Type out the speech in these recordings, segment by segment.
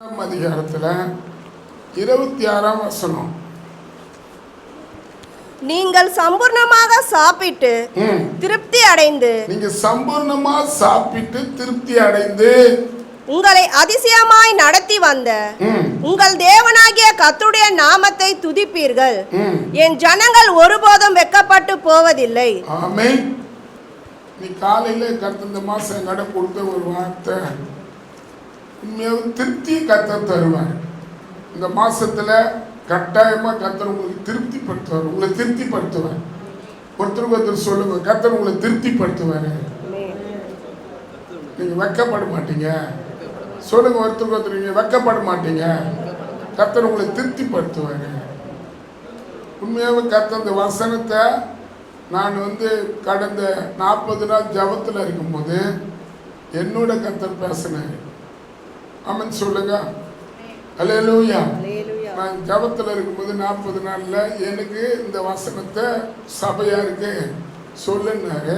அதிகாரத்தில் 26ஆம் வசனம். நீங்கள் சம்பூர்ணமாக சாப்பிட்டு திருப்தி அடைந்து நீங்க சம்பூர்ணமா சாப்பிட்டு திருப்தி அடைந்து உங்களை அதிசயமாய் நடத்தி வந்த உங்கள் தேவனாகிய கர்த்தருடைய நாமத்தை துதிப்பீர்கள். என் ஜனங்கள் ஒருபோதும் வெட்கப்பட்டு போவதில்லை. ஆமென். நீ காலையில கர்த்தர் இந்த மாசம் எங்கட கொடுத்த ஒரு வார்த்தை, உண்மையாக திருப்தி கர்த்தர் தருவார். இந்த மாசத்துல கட்டாயமா கர்த்தர் உங்களுக்கு திருப்திப்படுத்துவார், உங்களை திருப்திப்படுத்துவார். ஒருத்தருக்கு ஒருத்தர் சொல்லுங்க, கர்த்தர் உங்களை திருப்திப்படுத்துவார். நீங்க வெட்கப்பட மாட்டீங்க. சொல்லுங்க ஒருத்தருக்கு ஒருத்தர், நீங்க வெட்கப்பட மாட்டீங்க. கர்த்தர் உங்களை திருப்திப்படுத்துவார். உண்மையாக கர்த்தர் இந்த வசனத்தை நான் கடந்த 40 நாள் ஜபத்தில் இருக்கும்போது என்னோட கர்த்தர் பேசினார். ஆமென் சொல்லுங்க. அல்லேலூயா. நான் ஜபத்தில் இருக்கும்போது 40 நாளில் எனக்கு இந்த வசனத்தை சபையாருக்கு சொல்லுன்னாரு.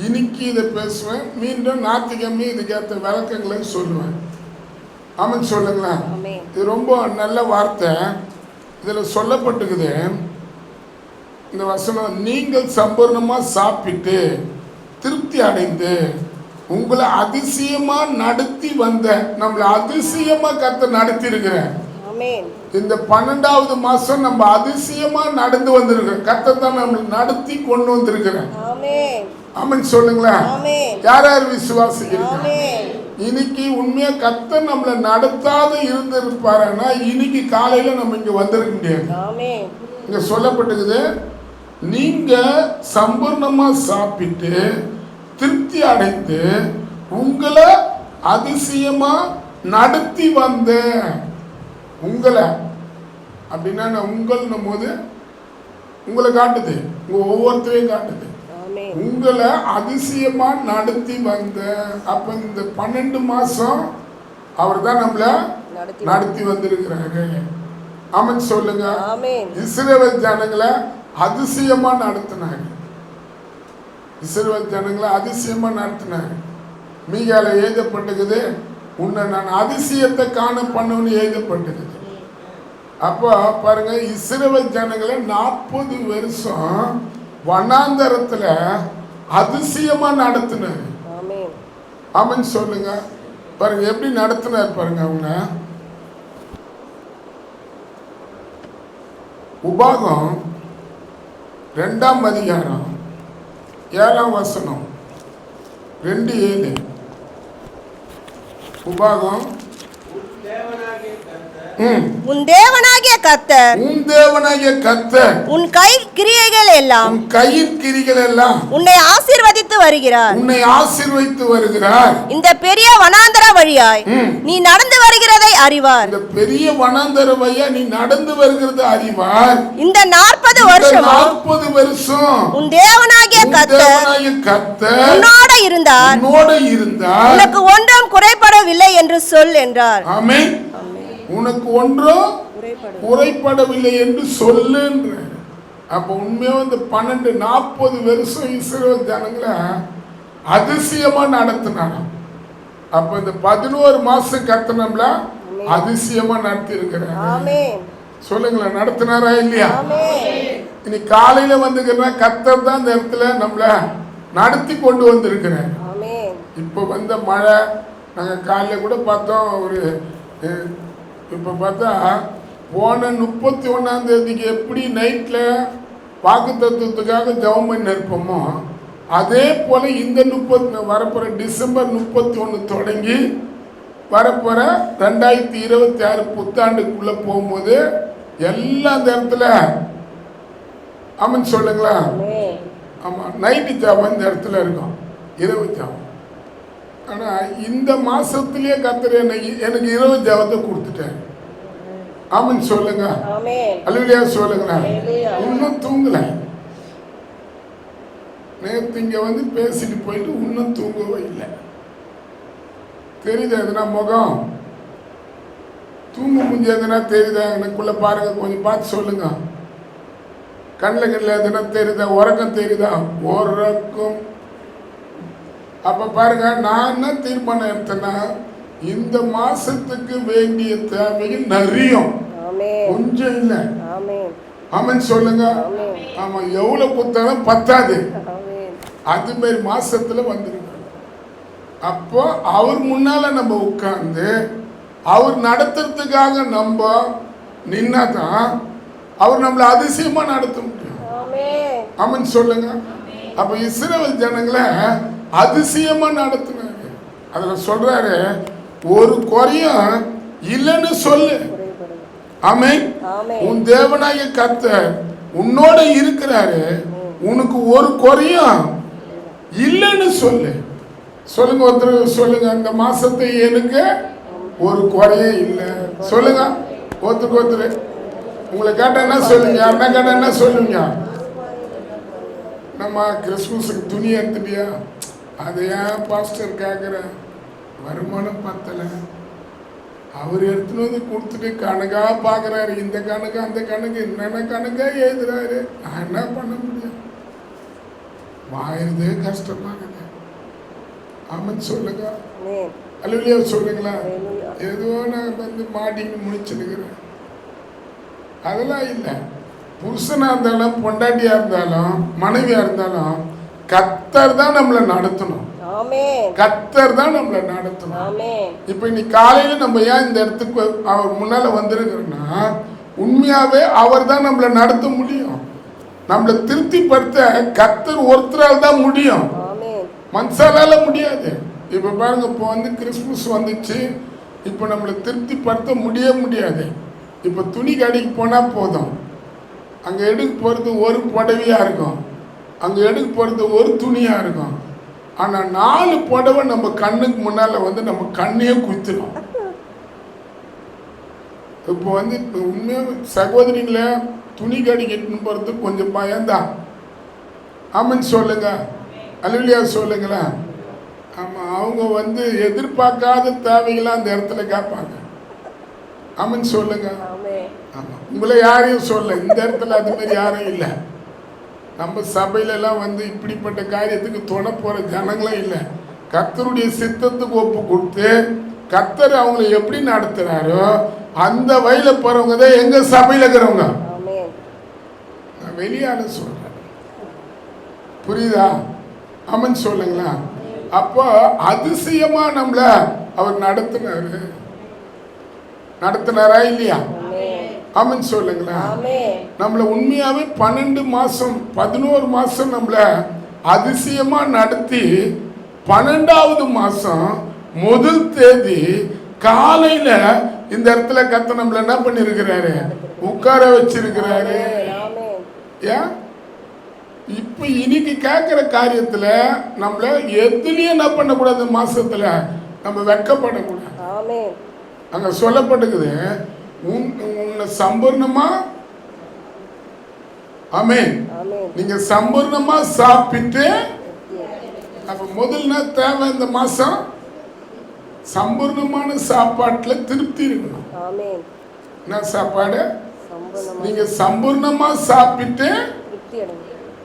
இன்னைக்கு இதை பேசுவேன், மீண்டும் ஞாயிற்றுக்கிழமை இதுக்கேற்ற விளக்கங்களை சொல்லுவேன். ஆமென் சொல்லுங்களா. இது ரொம்ப நல்ல வார்த்தை. இதில் சொல்லப்பட்டுக்குது இந்த வசனம், நீங்கள் சம்பூர்ணமாக சாப்பிட்டு திருப்தி அடைந்து உங்களை அதிசயமா நடத்தி வந்த, நம்மளை அதிசயமா கர்த்தர் நடத்தி இருக்கிற இந்த 12வது மாசம் நம்ம அதிசயமா நடந்து வந்திருக்கிறோம். கர்த்தர் தான் நம்மளை நடத்தி கொண்டு வந்திருக்கிறேன். ஆமென் சொல்லுங்களா. யார் யார் விசுவாசிக்கிறீங்க? இன்னைக்கு உண்மையா கர்த்தர் நம்மளை நடத்தாத இருந்திருப்பாருன்னா இன்னைக்கு காலையில நம்ம இங்க வந்திருக்க முடியாது. இங்க சொல்லப்பட்டிருக்குது, நீங்க சம்பூர்ணமா சாப்பிட்டு திருப்தி அடைந்து உங்களை அதிசயமா நடத்தி வந்த. உங்களை அப்படின்னா உங்கள்னும் போது உங்களை காட்டுது, உங்க ஒவ்வொருத்தரையும் காட்டுது. உங்களை அதிசயமா நடத்தி வந்த. அப்ப இந்த 12 மாசம் அவர் தான் நம்மள நடத்தி வந்திருக்கிறாரு. ஆமென் சொல்லுங்க. இஸ்ரவேல் ஜனங்களை அதிசயமா நடத்தினாரு. இஸ்ரவேல் ஜனங்களை அதிசயமா நடத்தினாரு. மீகால எழுதப்பட்டுக்குது, உன்னை நான் அதிசயத்தை காண பண்ணுன்னு எழுதப்பட்டுக்குது. அப்போ பாருங்க, இஸ்ரவேல் ஜனங்களை 40 வருஷம் வனாந்தரத்துல அதிசயமா நடத்தினாரு. ஆமென் சொல்லுங்க. பாருங்க எப்படி நடத்தினார் பாருங்க. அவங்க உபாகம் 2ஆம் அதிகாரம் 7ஆம் வசனம் 2:7. உபாகம், உன் தேவனாகிய கர்த்தர் உன் கையின் கிரியைகள் எல்லாம் உன்னை ஆசீர்வதித்து வருகிறார். இந்த பெரிய வனாந்தர வழியாய் நீ நடந்து வருகிறதை அறிவார். இந்த பெரிய வனாந்தர வழியா நீ நடந்து வருகிறது அறிவார். இந்த 40 வருஷம் உன் தேவனாகிய கர்த்தர் உன்னோட இருந்தார், உனக்கு ஒன்றும் குறைபடவில்லை என்று சொல் என்றார். ஆமென். உனக்கு ஒன்றும் குறைபடவில்லை என்று சொல்லுன்ற. அப்ப உண்மையா இந்த 40 வருஷம் இஸ்ரவேல் ஜனங்களை அதிசயமா நடத்தினாங்க. அப்ப இந்த 11 மாசம் கர்த்தர் நம்மள அதிசயமா நடத்தி இருக்கிறார். சொல்லுங்களேன், நடத்தினாரா இல்லையா? இனி காலையில வந்துக்கிறா கர்த்தர் தான் இந்த இடத்துல நம்மள நடத்தி கொண்டு வந்திருக்கிறார். இப்ப வந்த மழை நாங்க காலையில கூட பார்த்தோம். இப்போ பார்த்தா போன 31ஆம் தேதிக்கு எப்படி நைட்டில் வாக்கு தத்துவத்துக்காக ஜெபம் பண்ணி இருப்போமோ அதே போல் இந்த வரப்போகிற டிசம்பர் 31 தொடங்கி வரப்போகிற 2026 புத்தாண்டுக்குள்ளே போகும்போது எல்லாம் அந்த இடத்துல ஆமாம் சொல்லுங்களா. ஆமாம், நைட்டு ஜெபம் இந்த இடத்துல இருக்கும், இரவு ஜெபம். ஆனால் இந்த மாசத்திலேயே கர்த்தர் எனக்கு இரவு ஜெபத்தை கொடுத்துட்டாரு. ஆமென் சொல்லுங்க. அல்லேலூயா சொல்லுங்களா. இன்னும் தூங்கல. நேற்று இங்க பேசிட்டு போயிட்டு இன்னும் தூங்கவே இல்லை. தெரியுதா எதுனா முகம் தூங்க முடிஞ்ச எதுனா தெரியுதா? எனக்குள்ள பாருங்க, கொஞ்சம் பார்த்து சொல்லுங்க. கண்ணில் எதுனா தெரியுதா? உறக்கம் தெரியுதா? உறக்கம். அப்போ பாருங்க, நான் என்ன தீர்மானம் எடுத்தேன்னா இந்த மாசத்துக்கு வேண்டிய தேவைகள் நிறையும், ஆமென் கொஞ்சம் இல்லை. ஆமென் ஆமென் சொல்லுங்க. ஆமென் ஆமா, எவ்வளவு கொடுத்தாலும் பத்தாது. ஆமென் அது மாதிரி மாசத்துல வந்துருங்க. அப்போ அவர் முன்னால நம்ம உட்கார்ந்து அவர் நடத்துறதுக்காக நம்ம நின்னாதான் அவர் நம்மளை அதிசயமா நடத்த முடியும். ஆமென் ஆமென் சொல்லுங்க. அப்ப இஸ்ரவேல் ஜனங்களை அதிசயமா நடத்தினாரு. அதுல சொல்றாரு, ஒரு குறையும் இல்லைன்னு சொல்லு. ஆமென். ஆமென் உன் தேவனாகிய கர்த்தர் உன்னோட இருக்கிறாரு, உனக்கு ஒரு குறையும் இல்லைன்னு சொல்லு. சொல்லுங்க, ஒருத்தர் சொல்லுங்க, அந்த மாசத்தை எனக்கு ஒரு குறையே இல்லை சொல்லுங்க. ஒருத்தருக்கு ஒருத்தர் உங்களை கேட்டா என்ன சொல்லுங்க, யாருன்னா கேட்டா என்ன சொல்லுங்க? நம்ம கிறிஸ்துமஸுக்கு துணி எடுத்துட்டியா? அது ஏன் பாஸ்டர் கேட்குற? வருமானம் பத்தலை. அவர் எடுத்துன்னு வந்து கொடுத்துட்டு கணக்கா பார்க்குறாரு, இந்த கணக்கு அந்த கணக்கு என்னென்ன கணக்கா எழுதுறாரு. நான் என்ன பண்ண முடியும்? வாயிறதே கஷ்டமாகுது. ஆமாம் சொல்லுங்க. அல்லையா சொல்லுங்களா? ஏதோ நான் வந்து மாட்டின்னு முடிச்சுருக்கிறேன். அதெல்லாம் இல்லை. புருஷனா இருந்தாலும் பொண்டாட்டியா இருந்தாலும் மனைவியா இருந்தாலும் கர்த்தர் தான் நம்மளை நடத்தணும். கர்த்தர் தான் நம்மளை நடத்தணும். இப்ப இன்னைக்கு காலையில நம்ம ஏன் இந்த இடத்துக்கு அவர் முன்னால வந்திருக்கிறோம்னா, உண்மையாவே அவர் தான் நம்மளை நடத்த முடியும். நம்மளை திருப்திப்படுத்த கர்த்தர் ஒருத்தரால் தான் முடியும், மனுஷாலால முடியாது. இப்ப பாருங்க, இப்போ வந்து கிறிஸ்துமஸ் வந்துச்சு, இப்போ நம்மளை திருப்திப்படுத்த முடியாது. இப்போ துணி கடைக்கு போனா போதும், அங்க எடுக்க போறது ஒரு புடவையா இருக்கும், அங்க எடுக்க போறது ஒரு துணியா இருக்கும். ஆனா 4 புடவை நம்ம கண்ணுக்கு முன்னால வந்து நம்ம கண்ணையே குத்துரும். இப்போ வந்து உண்மையா சகோதரிகளை துணி கடைக்கு எடுத்துன்னு போறதுக்கு கொஞ்சம் பயம்தான். ஆமான்னு சொல்லுங்க, அல்லையா சொல்லுங்களா? ஆமா, அவங்க வந்து எதிர்பார்க்காத தேவைகளை அந்த இடத்துல கேட்பாங்க. ஆமான்னு சொல்லுங்க. ஆமா, உங்களை யாரையும் சொல்ல, இந்த இடத்துல அது மாதிரி யாரும் இல்லை. நம்ம சபையிலலாம் வந்து இப்படிப்பட்ட காரியத்துக்கு தொட போற ஜனங்களும் இல்லை. கர்த்தருடைய சித்தத்துக்கு ஒப்பு கொடுத்து கர்த்தர் அவங்களை எப்படி நடத்துறாரோ அந்த வழியில போறவங்க தான் எங்க சபையில இருக்கிறவங்க. நான் வெளியால சொல்றேன், புரியுதா? ஆமன் சொல்லுங்களா? அப்போ அதிசயமா நம்மள அவர் நடத்தினாரா இல்லையா? ஆமன் சொல்லுங்களா? நம்மள உண்மையாவே 12 மாசம் 11 மாசம் நம்மள அதிசயமா நடத்தி 12வது மாசம் முதல் தேதி காலையில இந்த இடத்துல கர்த்தர் நம்மள என்ன பண்ணிருக்கிறாரு? உட்கார வச்சிருக்கிறாரு. ஏன் இப்ப இன்னைக்கு கேட்கிற காரியத்துல நம்மள எதுலயும் என்ன பண்ணக்கூடாது, மாசத்துல நம்ம வெட்கப்படக்கூடாது. அங்க சொல்லப்பட்டிருக்குது, உன்னை சம்பூர்ணமா, ஆமென், நீங்க சம்பூர்ணமா சாப்பிட்டு. அப்ப முதல்ல தேவை இந்த மாசம் சம்பூர்ணமான சாப்பாட்டுல திருப்தி இருக்கணும். என்ன சாப்பாடு? நீங்க சம்பூர்ணமா சாப்பிட்டு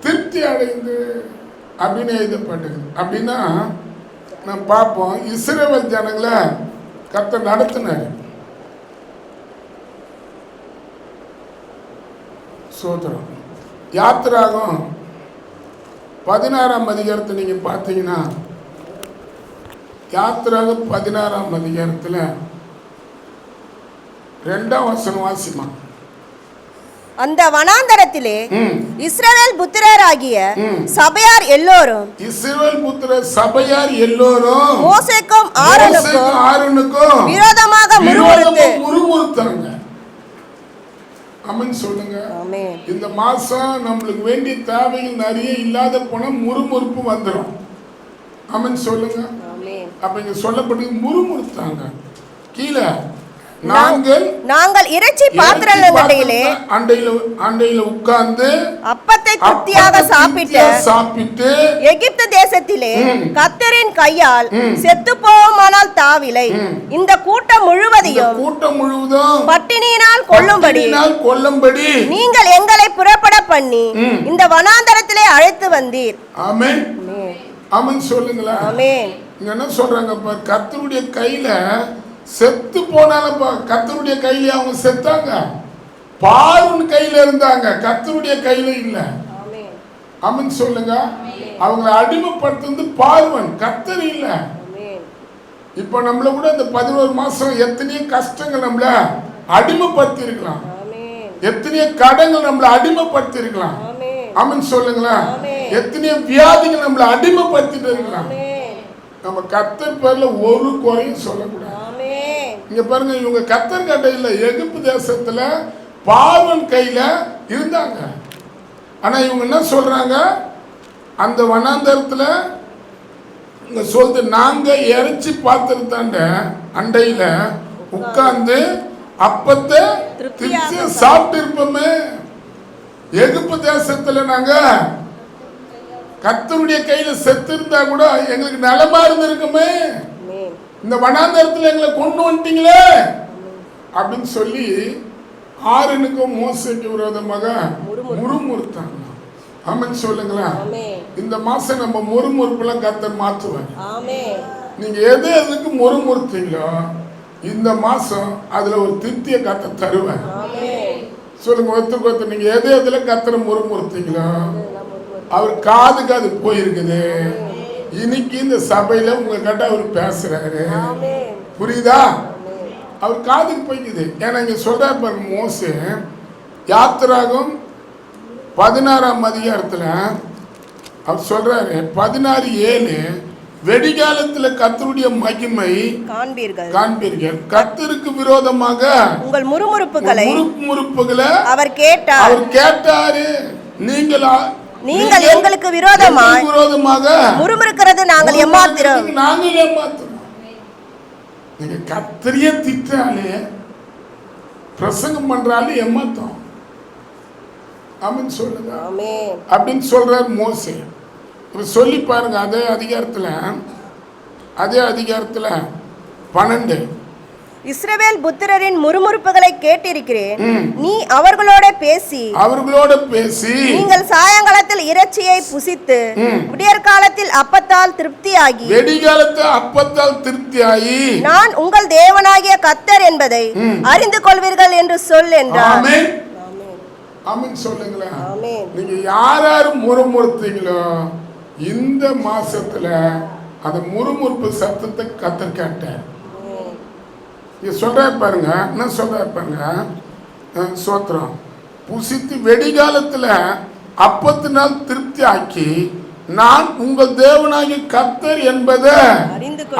திருப்தி அடைந்து அப்படின்னு எழுதப்பட்டது. அப்படின்னா நம்ம பார்ப்போம், இஸ்ரவேல் ஜனங்களை கர்த்தர் நடத்தினார். சோதரம் யாத்திராகும் 16ஆம் அதிகாரத்தை நீங்க பார்த்தீங்கன்னா, யாத்திராகும் 16ஆம் அதிகாரத்தில் 2ஆம் வசனம் வாசிமா. அந்த வனாந்தரத்திலே இஸ்ரவேல் புத்திரராகிய சபையார் எல்லோரும் மோசேக்கும் ஆரோனுக்கும் விரோதமாக முறுமுறுத்தாங்க. ஆமென் சொல்லுங்க. இந்த மாசம் நம்மளுக்கு வேண்டிய தேவைகள் நிறைய இல்லாத போனா முறுமுறுப்பு வந்துடும். ஆமென் சொல்லுங்க. அப்ப இங்க சொல்லப்பட்டு முறுமுறுத்தாங்க. கீழே நாங்கள் இறைச்சி பாத்திரங்களிலே அண்டையில உட்கார்ந்து அப்பத்தை திருப்தியாக சாப்பிட்டு எகிப்து தேசத்திலே கர்த்தரின் கையால் செத்து போவோமானால் தாவிலை இந்த கூட்டம் முழுவதையும் பட்டினியினால் கொல்லும்படி நீங்கள் எங்களை புறப்பட பண்ணி இந்த வனாந்தரத்திலே அழைத்து வந்தீர். ஆமென். ஆமென் சொல்லுங்களா? ஆமென். இங்க என்ன சொல்றாங்க பார், கர்த்தருடைய கையில செத்து போனாலும் கர்த்தருடைய கையில அவங்க செத்தாங்க. பார்வன் கையில இருந்தாங்க, கர்த்தருடைய கையில இல்ல. ஆமென் சொல்லுங்க. அவங்களை அடிமைப்படுத்துறது பார்வன், கர்த்தர் இல்ல. இப்ப நம்மள கூட இந்த 11 மாசம் எத்தனையோ கஷ்டங்கள் நம்மள அடிமைப்படுத்தி இருக்கலாம், எத்தனையோ கடன்கள் நம்மள அடிமைப்படுத்தி இருக்கலாம். ஆமென் சொல்லுங்களேன். எத்தனையோ வியாதிகள் நம்மள அடிமைப்படுத்திட்டு இருக்கலாம். நம்ம கர்த்தர் பேர்ல ஒரு குறையும் சொல்லக்கூடாது. இங்க பாருங்க, இவங்க கர்த்தர் கட்டையில எகிப்து தேசத்துல பார்வன் கையில இருந்தாங்க. ஆனா இவங்க என்ன சொல்றாங்க, அந்த வனாந்தரத்துல இங்க சொல்லுது, நாங்க இறைச்சி பாத்திரத்தாண்ட அண்டையில உட்கார்ந்து அப்பத்தை திருப்தியா சாப்பிட்டு இருப்போமே. எகிப்து தேசத்துல நாங்க கர்த்தருடைய கையில செத்து இருந்தா கூட எங்களுக்கு நலமா இருந்திருக்குமே, இந்த வனாந்தரத்துல எங்களை கொண்டு வந்துட்டீங்களே அப்படின்னு சொல்லி ஆரோனுக்கும் மோசேக்கு விரோதமாக முறுமுறுத்தாங்க. ஆமென் சொல்லுங்களேன். இந்த மாசம் நம்ம முறுமுறுப்புலாம் கர்த்தர் மாற்றுவார். நீங்க எதுக்கு முறுமுறுத்தீங்களோ இந்த மாசம் அதுல ஒரு திருப்திய கர்த்தர் தருவார். சொல்லுங்க, ஒருத்தருக்கு நீங்க எதுல கர்த்தரை முறுமுறுத்தீங்களோ அவர் காதுக்கு அது போயிருக்குது. இன்னைக்கு இந்த சபையில உங்க கிட்ட அவர் பேசுறாரு, புரியுதா? அவர் காதுக்கு போய்க்குது. ஏன்னா இங்க சொல்றாரு பாருங்க, மோசே யாத்திராகம் 16ஆம் அதிகாரத்துல அவர் சொல்றாரு 16:7, வெடிகாலத்துல கர்த்தருடைய மகிமை காண்பீர்கள். கர்த்தருக்கு விரோதமாக உங்கள் முறுமுறுப்புகளை அவர் கேட்டாரு. நீங்கள் எங்களுக்கு விரோதமாக முறுமுறுக்கிறது நாங்கள் ஏமாத்துறோம். நீங்க கர்த்தரையே திட்டாலே பிரசங்கம் பண்றாலே ஏமாத்தோம். ஆமென் சொல்லுங்க. அப்படின்னு சொல்றார் மோசே. சொல்லி பாருங்க, அதே அதிகாரத்துல 12, இஸ்ரவேல் புத்திரரின் முறுமுறுப்புகளை கேட்டிருக்கிறேன். நீ அவர்களோட பேசி நீங்கள் சாயங்காலத்தில் இறைச்சியை புசித்து விடியற்காலத்தில் அப்பத்தால் திருப்தியாகி நான் உங்கள் தேவனாகிய கர்த்தர் என்பதை அறிந்து கொள்வீர்கள் என்று சொல் என்றார். ஆமென் சொல்லுங்களேன். நீங்க யார் முறுமுறுத்தீங்களோ இந்த மாசத்துல அந்த முறுமுறுப்பு சத்தத்தை கர்த்தர் கேட்டார். சொல்றாரு பாருங்க, என்ன சொல்றாரு பாருங்க, சோத்திரம் புசித்து வெடிகாலத்துல அப்பத்தினால் திருப்தி ஆக்கி நான் உங்கள் தேவனாகிய கர்த்தர் என்பதை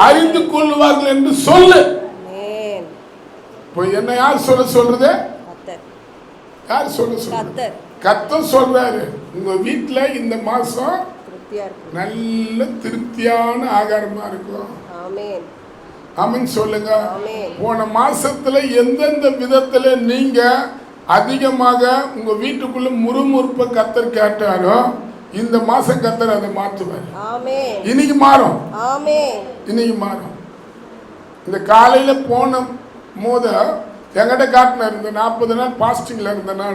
அறிந்து கொள்வார்கள் என்று சொல்லு. என்ன யார் சொல்றது? யார் சொல்றது? கர்த்தர் சொல்றாரு. உங்க வீட்டுல இந்த மாசம் நல்ல திருப்தியான ஆகாரமா இருக்கும். ஆமென் சொல்லுங்க. போன மாசத்துல எந்தெந்த விதத்துல நீங்க அதிகமாக உங்க வீட்டுக்குள்ள முறுமுறுப்பை கர்த்தர் கேட்டாரோ இந்த மாசம் கர்த்தர் அதை மாற்றுவார். இன்னைக்கு மாறும். இந்த காலையில போன போத என்கிட்ட காட்டினார், இந்த 40 நாள் பாஸ்டிங்ல இருந்தேன்னா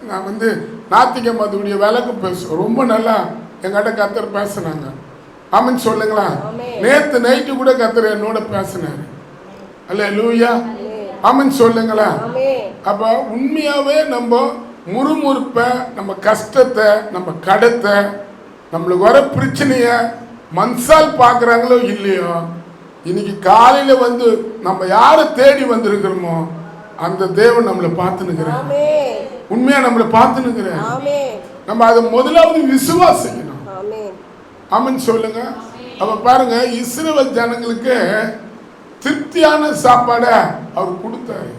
நான் வந்து நாத்திகம் அதோடைய விளக்கு பேசுவேன். ரொம்ப நல்லா என்கிட்ட கர்த்தர் பேசினாங்க. ஆமென் சொல்லுங்களா. நேத்து நைட்டு கூட கர்த்தர் என்னோட பேசினாரு. அல்லேலூயா. ஆமென் சொல்லுங்களா. அப்ப உண்மையாவே நம்ம முறுமுறுப்பை, நம்ம கஷ்டத்தை, நம்ம கடத்தை, நம்மளுக்கு வர பிரச்சனைய மனசால் பார்க்குறாங்களோ இல்லையோ, இன்னைக்கு காலையில வந்து நம்ம யாரை தேடி வந்திருக்கிறோமோ அந்த தேவன் நம்மளை பார்த்துனுக்கிறார். உண்மையா நம்மளை பார்த்துனுக்கிறார். நம்ம அதை முதலாவது விசுவாசிக்கணும். ஆமென் சொல்லுங்க. அப்ப பாருங்க, இஸ்ரவேல் ஜனங்களுக்கு திருப்தியான சாப்பாடை அவர் கொடுத்தாரு.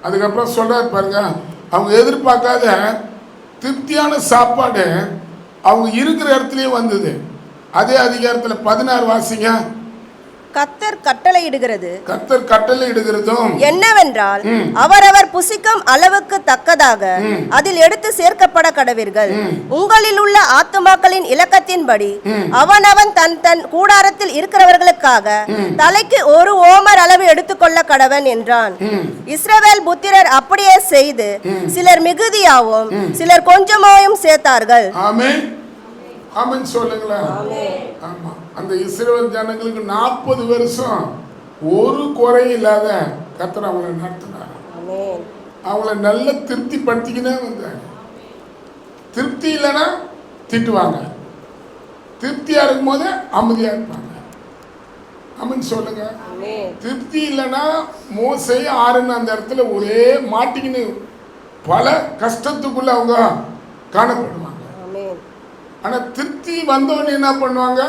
அதுக்கப்புறம் சொல்றாரு பாருங்க, அவங்க எதிர்பார்க்காத திருப்தியான சாப்பாடு அவங்க இருக்கிற இடத்துலயே வந்தது. அதே அதிகாரத்துல 16 வாசிங்க. கர்த்தர் கட்டளையிடுகிறது என்னவென்றால் அவரவர் புசிக்கும் அளவுக்கு தக்கதாக அதில் எடுத்து சேர்க்கப்பட கடவீர்கள். உங்களில் உள்ள ஆத்துமாக்களின் இலக்கத்தின்படி அவனவன் தன் தன் கூடாரத்தில் இருக்கிறவர்களுக்காக தலைக்கு 1 ஓமர் அளவு எடுத்துக்கொள்ள கடவன் என்றான். இஸ்ரவேல் புத்திரர் அப்படியே செய்து சிலர் மிகுதியாவும் சிலர் கொஞ்சமாயும் சேர்த்தார்கள். ஆமென். ஆமென் சொல்லுங்களா. ஆமா. அந்த இஸ்ரவேல் ஜனங்களுக்கு 40 வருஷம் ஒரு குறையும் இல்லாத கர்த்தர் அவங்களை நடத்தினார். ஆமென். அவங்கள நல்ல திருப்திப்படுத்திக்கினே வந்தாங்க. திருப்தி இல்லைன்னா திட்டுவாங்க, திருப்தியா இருக்கும் போது அமைதியா இருப்பாங்க. அமன் சொல்லுங்க. ஆமென். திருப்தி இல்லைன்னா மோசே ஆறுன்னு அந்த இடத்துல ஒரே மாட்டிக்கின்னு பல கஷ்டத்துக்குள்ள அவங்க காணப்படுவாங்க. ஆமென். ஆனா திருப்தி வந்தவொடனே என்ன பண்ணுவாங்க?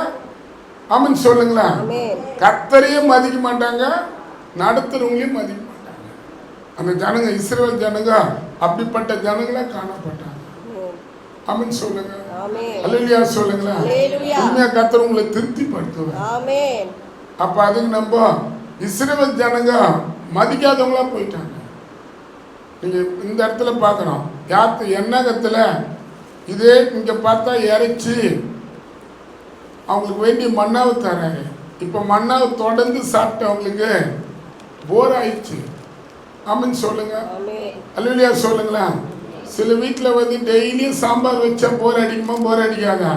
அமன் சொல்லுங்களேன். ஆமென். கர்த்தரையும் மதிக்க மாட்டாங்க, நடத்துறவங்களையும் மதிக்க மாட்டாங்க. அந்த ஜனங்க இஸ்ரவேல் ஜனங்க அப்படிப்பட்ட ஜனங்களா காணப்பட்டாங்க. அமன் சொல்லுங்க. ஆமென். அல்லேலூயா சொல்லுங்களேன். அல்லேலூயா. உண்மையா கர்த்தர் உங்களை திருப்திப்படுத்துவார். ஆமென். அப்ப அதுக்கு நம்ம இஸ்ரவேல் ஜனங்க மதிக்காதவங்களா போயிட்டாங்க. நீங்க இந்த இடத்துல பார்க்கணும், யாத்து எண்ணகத்துல இதே இங்க பார்த்தா இறைச்சி அவங்களுக்கு வேண்டிய மண்ணாவை தராரு. இப்ப மண்ணாவை தொடர்ந்து சாப்பிட்டு அவங்களுக்கு போர் ஆயிடுச்சு. ஆமென் சொல்லுங்க. ஆமென். அல்லேலூயா சொல்லுங்களேன். சில வீட்டில் வந்து டெய்லியும் சாம்பார் வச்சா போர் அடிக்குமா? போர் அடிக்காதா?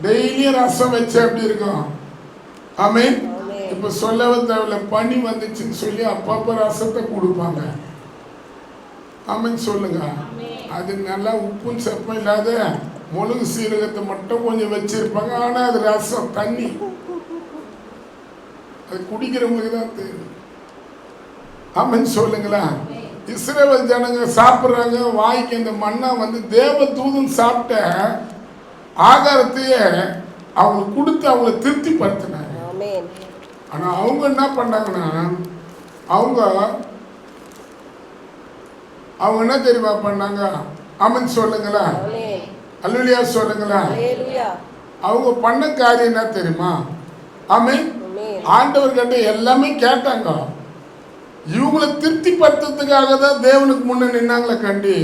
டெய்லியும் ரசம் வச்சா எப்படி இருக்கும்? ஆமென். இப்போ சொல்லவே தேவையில்ல, பனி வந்துச்சுன்னு சொல்லி அப்பப்போ ரசத்தை கொடுப்பாங்க. ஆமென் சொல்லுங்க. அது நல்லா உப்பும் சப்பம் இல்லாத மிளகு சீரகத்தை மட்டும் கொஞ்சம் வச்சிருப்பாங்க. ஆனால் அது ரசம் தண்ணி, அது குடிக்கிறவங்களுக்கு தான் தெரியும். ஆமென் சொல்லுங்களா. இஸ்ரவேல் ஜனங்க சாப்பிட்றாங்க, வாய்க்கு அந்த மண்ணா வந்து தேவ தூதன் சாப்பிட்ட ஆகாரத்தையே அவங்களுக்கு கொடுத்து அவங்கள திருப்திப்படுத்தினாங்க. ஆமென். ஆனால் அவங்க என்ன பண்ணாங்கன்னா, அவங்க என்ன தெரியுமா பண்ணாங்க? ஆமென் சொல்லுங்களா. ஆமென். அல்லேலூயா சொல்லுங்களா. அல்லேலூயா. அவங்க பண்ண காரியம் என்ன தெரியுமா? ஆமென். ஆமென். ஆண்டவர் கிட்ட எல்லாமே கேட்டாங்க. இவங்களை திருப்திப்படுத்துறதுக்காக தான் தேவனுக்கு முன்ன நின்னாங்களே கண்டி,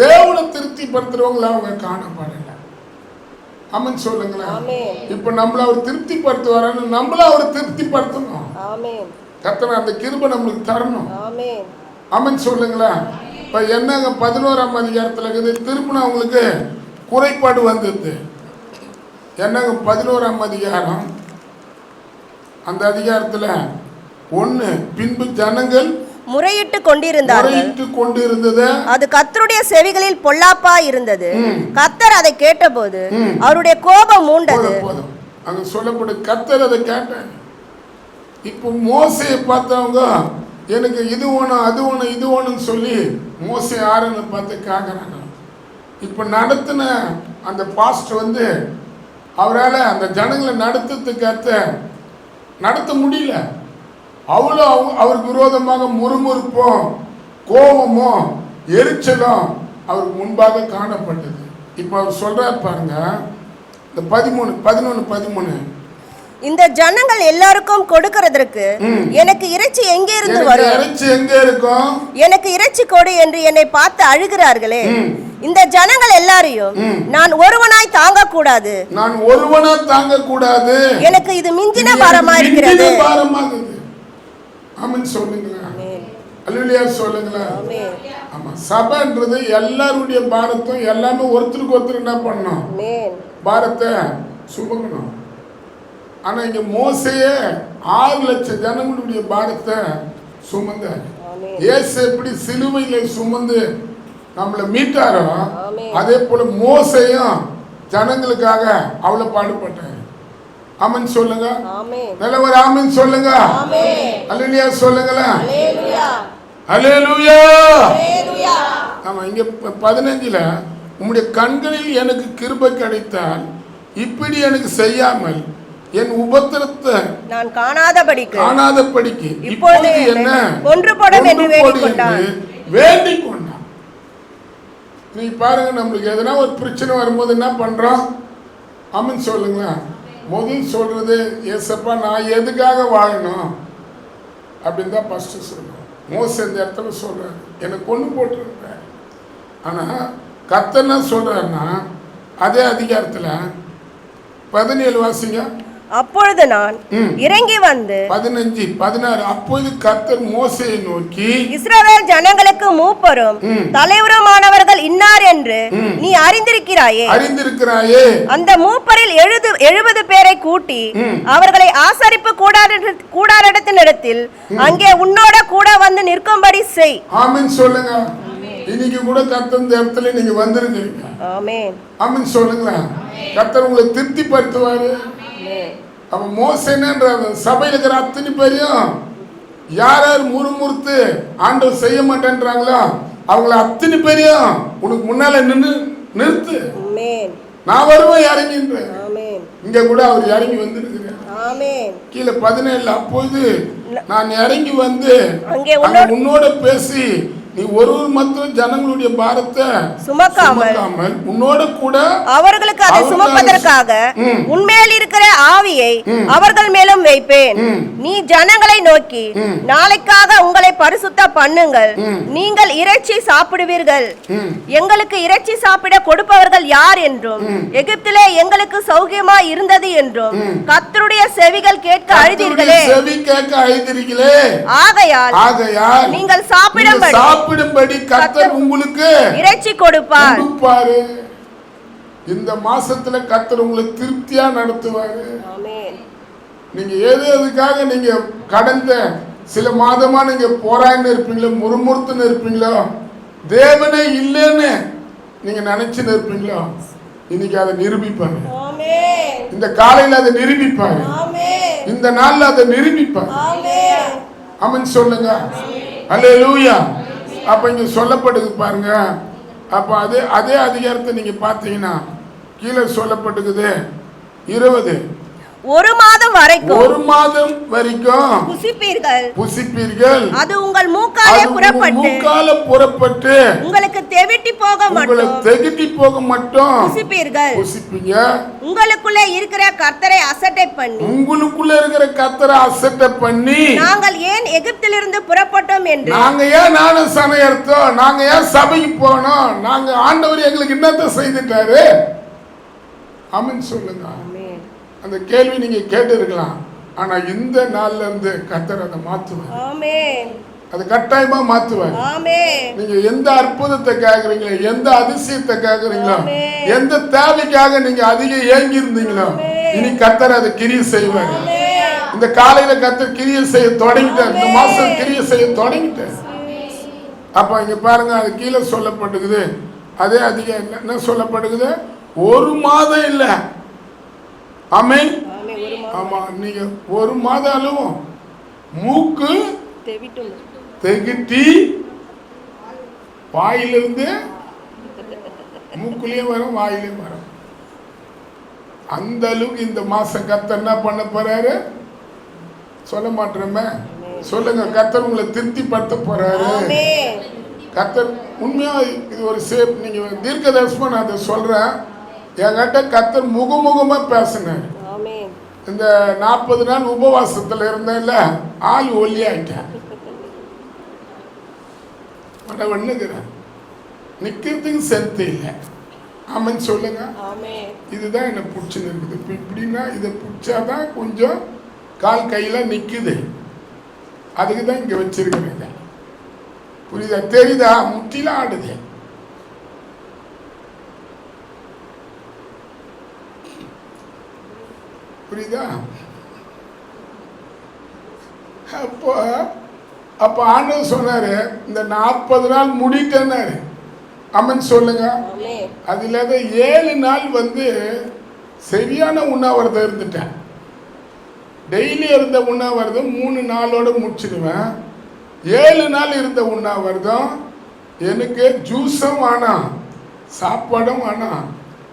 தேவனை திருப்திப்படுத்துறவங்கள அவங்க காணப்படல. ஆமென் சொல்லுங்களேன். ஆமென். இப்ப நம்மள அவர் திருப்திப்படுத்துவாரான்னு நம்மள அவர் திருப்திப்படுத்தணும். ஆமென். கர்த்தர் அந்த கிருபை நம்மளுக்கு தரணும். ஆமென். ஆமென் சொல்லுங்களேன். இப்ப என்னங்க 11ஆம் அதிகாரத்துல இருக்குது, திரும்ப அவங்களுக்கு குறைபாடு வந்தது. என்னங்க 11ஆம் அதிகாரம், அந்த அதிகாரத்துல 1, பின்பு ஜனங்கள் முறையிட்டு கொண்டிருந்தது. அது கர்த்தருடைய செவிகளில் பொல்லாப்பா இருந்தது. கர்த்தர் அதை கேட்டபோது அவருடைய கோபம் மூண்டது. போதும். அங்க சொல்லப்படும் கர்த்தர் அதை கேட்டார். இப்போ மோசையை பார்த்தவங்க எனக்கு இது வேணும் அது வேணும் இது வேணும்னு சொல்லி மோசே ஆறுன்னு பார்த்து கேட்குறாங்க. இப்போ நடத்தின அந்த பாஸ்ட் வந்து அவரால் அந்த ஜனங்களை நடத்த முடியல. அவ்வளோ அவருக்கு விரோதமாக முறுமுறுப்பும் கோபமும் எரிச்சலும் அவருக்கு முன்பாக காணப்பட்டது. இப்போ அவர் சொல்றார் பாருங்க, இந்த 11 இந்த ஜனங்கள் எல்லாருக்கும் கொடுக்கிறதற்கு எனக்கு இறைச்சி எங்கே இருந்து வரும்? இறைச்சி எங்கே இருக்கும்? எனக்கு இறைச்சி கொடு என்று என்னை பார்த்து அழுகிறார்களே. இந்த ஜனங்கள் எல்லாரையும் நான் ஒருவனாய் தாங்க கூடாது. எனக்கு இது மிஞ்சின பாரமா இருக்கிறது. ஆமென் சொல்லுங்களா. அல்லேலூயா சொல்லுங்களா. ஆமா, சபைன்றது எல்லாருடைய பாரத்தும் எல்லாமே ஒருத்தருக்கு ஒருத்தர் என்ன பண்ணணும்? பாரத்தை சுமக்கணும். ஆனா இங்க மோசையே 6 லட்சம் ஜனங்களுடைய பாரத்தை சுமந்தார். இயேசு எப்படி சிலுவையில சுமந்து நம்மளை மீட்டாரோ, அதே போல மோசையும் ஜனங்களுக்காக அவ்வளவு பாடுபட்டார். ஆமென் சொல்லுங்க. நல்லவர் ஆமென் சொல்லுங்க. அல்லேலூயா சொல்லுங்களா. அல்லேலூயா. ஆமா, இங்க 15ல உம்முடைய கண்களில் எனக்கு கிருபை கிடைத்தால் இப்படி எனக்கு செய்யாமல் என் உபத்திரத்தை நான் காணாதபடிக்கு இப்பொழுது என்ன ஒன்று போடும் என்று வேண்டிக் கொண்டான். நீ பாருங்க, நம்மளுக்கு எதனா ஒரு பிரச்சனை வரும்போது என்ன பண்றோம்? ஆமென் சொல்லுங்க. முதல் சொல்றது, ஏசப்பா நான் எதுக்காக வாழணும் அப்படின்னு தான் ஃபர்ஸ்ட் சொல்லுவோம். மோசே இந்த இடத்துல சொல்றாரு, எனக்கு கொண்டு போட்டிருக்க. ஆனா கர்த்தர் என்ன சொல்றாருன்னா, அதே அதிகாரத்துல 17 வாசிங்க. அப்பொழுது நான் இறங்கி வந்து 15 16 அப்பொழுது கர்த்தர் மோசேயை நோக்கி இஸ்ரவேல் ஜனங்களுக்கு மூப்பரும் தலைவருமானவர்கள் இன்னார் என்று நீ அறிந்திருக்கிறாயே. அந்த மூப்பரில் 70 பேரை கூட்டி அவர்களை ஆசரிப்பு கூடாரத்தினிடத்தில் அங்கே உன்னோட கூட வந்து நிற்கும்படி செய். ஆமென் சொல்லுங்க. இன்னைக்கு கூட கர்த்தர் இந்த இடத்துல நீங்க வந்திருக்கீங்க. ஆமென். ஆமென் சொல்லுங்களா. கர்த்தர் உங்களை திருப்திப்படுத்துவாரு. அவன் மோசேன்ற சபையில் இருக்கிற அத்தனை பேரையும் யார் யார் முறுமுறுத்து ஆண்டவர் செய்ய மாட்டேன்றாங்களோ அவங்கள அத்தனை பேரையும் உனக்கு முன்னால நிறுத்து. நான் வருவேன் இறங்கின்றேன். இங்க கூட அவர் இறங்கி வந்திருக்கிறேன். கீழே 17 அப்போது நான் இறங்கி வந்து உன்னோட பேசி நீ ஒருவர் மற்றும் ஜனங்களுடைய பாரத்தை சுமக்காமல் உன்னோட கூட அவர்களுக்கு அதை சுமப்பதற்காக உன்மேல் இருக்கிற ஆவியை அவர்கள் மேலும் வைப்பேன். நீ ஜனங்களை நோக்கி நாளைக்காக உங்களை பரிசுத்த பண்ணுங்கள், நீங்கள் இறைச்சி சாப்பிடுவீர்கள், எங்களுக்கு இறைச்சி சாப்பிட கொடுப்பவர்கள் யார் என்றும் எகிப்திலே எங்களுக்கு சௌக்கியமா இருந்தது என்றும் கர்த்தருடைய செவிகள் கேட்க அழுதீர்களே. ஆகையால் நீங்கள் சாப்பிடும்படி கர்த்தர் உங்களுக்கு இறைச்சி கொடுப்பார். இந்த மாசத்துல கர்த்தர் உங்களை திருப்தியா நடத்துவாரு. நீங்க எதுக்காக நீங்க கடந்த சில மாதமா நீங்க போராடின்னு இருப்பீங்களோ, முறுமுறுத்துன்னு இருப்பீங்களோ, தேவனே இல்லைன்னு நீங்க நினைச்சுன்னு இருப்பீங்களோ, இன்னைக்கு அதை நிரூபிப்பாரு. இந்த காலையில அதை நிரூபிப்பாரு. இந்த நாள்ல அதை நிரூபிப்பாரு. ஆமென் சொல்லுங்க. அல்லேலூயா. அப்ப இங்க சொல்லப்படுது பாருங்க. அப்ப அதே அதிகாரத்தை நீங்க பாத்தீங்கன்னா கீழே சொல்லப்பட்டுக்குது 20 ஒரு மாதம் வரைக்கும் புசிப்பீர்கள். அது உங்கள் மூக்காலே புறப்பட்டு உங்களுக்கு தெவிட்டி போக மட்டும் புசிப்பீங்க. உங்களுக்குள்ள இருக்கிற கர்த்தரை அசட்டை பண்ணி நாங்கள் ஏன் எகிப்திலிருந்து புறப்பட்டோம் என்று நாங்க ஏன் ஞானஸ்நானம் எடுத்தோம், நாங்க ஏன் சபைக்கு போனோம், நாங்க ஆண்டவர் எங்களுக்கு என்னத்தை செய்துட்டாரு. ஆமென் சொல்லுங்க. அந்த கேள்வி நீங்க கேட்டு இருக்கலாம். ஆனா இந்த நாள்ல இருந்து கர்த்தர் அதை மாத்துவார். அது கட்டாயமா மாத்துவார். நீங்க எந்த அற்புதத்தை கேக்குறீங்களோ, எந்த அதிசயத்தை கேக்குறீங்களோ, எந்த தேவைக்காக நீங்க அதிக ஏங்கி இருந்தீங்களோ, இனி கர்த்தர் அதை கிரியை செய்வார். இந்த காலையில கர்த்தர் கிரியை செய்ய தொடங்கிட்டார். இந்த மாசம் கிரியை செய்ய தொடங்கிட்டார். அப்ப இங்க பாருங்க, அது கீழே சொல்லப்பட்டுக்குது. அதே அதிகம் என்ன சொல்லப்படுகிறது, ஒரு மாதம் இல்ல. ஆமென். ஆமா, நீங்க ஒரு மாதம் அளவும் மூக்கு தெகிட்டி வாயிலிருந்து மூக்குலயே வரும், வாயிலையும் வரும். அந்த அளவுக்கு இந்த மாசம் கர்த்தர் என்ன பண்ண போறாரு சொல்ல மாட்டோமே. சொல்லுங்க. கர்த்தர் உங்களை திருப்திப்படுத்த போறாரு. கர்த்தர் உண்மையா இது ஒரு சேப். நீங்க தீர்க்க தரிசனமா நான் அதை சொல்றேன். என்கிட்ட கர்த்தர் முகமுகமா பேசினார். இந்த 40 நாள் உபவாசத்துல இருந்தேன்ல, ஆள் ஒல்லியாயிட்டேன். நிக்கிறதுக்கு செத்து இல்லை. ஆமென் சொல்லுங்க. இதுதான் என்ன பிடிச்சுன்னு இருக்குது. இப்போ இப்படின்னா இதை பிடிச்சாதான் கொஞ்சம் கால் கையில நிக்குது. அதுக்கு தான் இங்க வச்சிருக்கிறேன். புரியுதா? தெரியுதா? முட்டில ஆடுது. புரியுதா? அப்ப ஆண்டவர் சொன்னாரு, இந்த 40 நாள் முடிட்டேன்னாரு. ஆமென் சொல்லுங்க. அதுல 7 நாள் சரியான உண்ணாவிரதம் இருந்துட்டேன். டெய்லி இருந்த உண்ணாவிரதம் 3 நாளோட முடிச்சிடுவேன். 7 நாள் இருந்த உண்ணாவிரதம் எனக்கு ஜூஸும் வேணாம், சாப்பாடும் வேணாம்,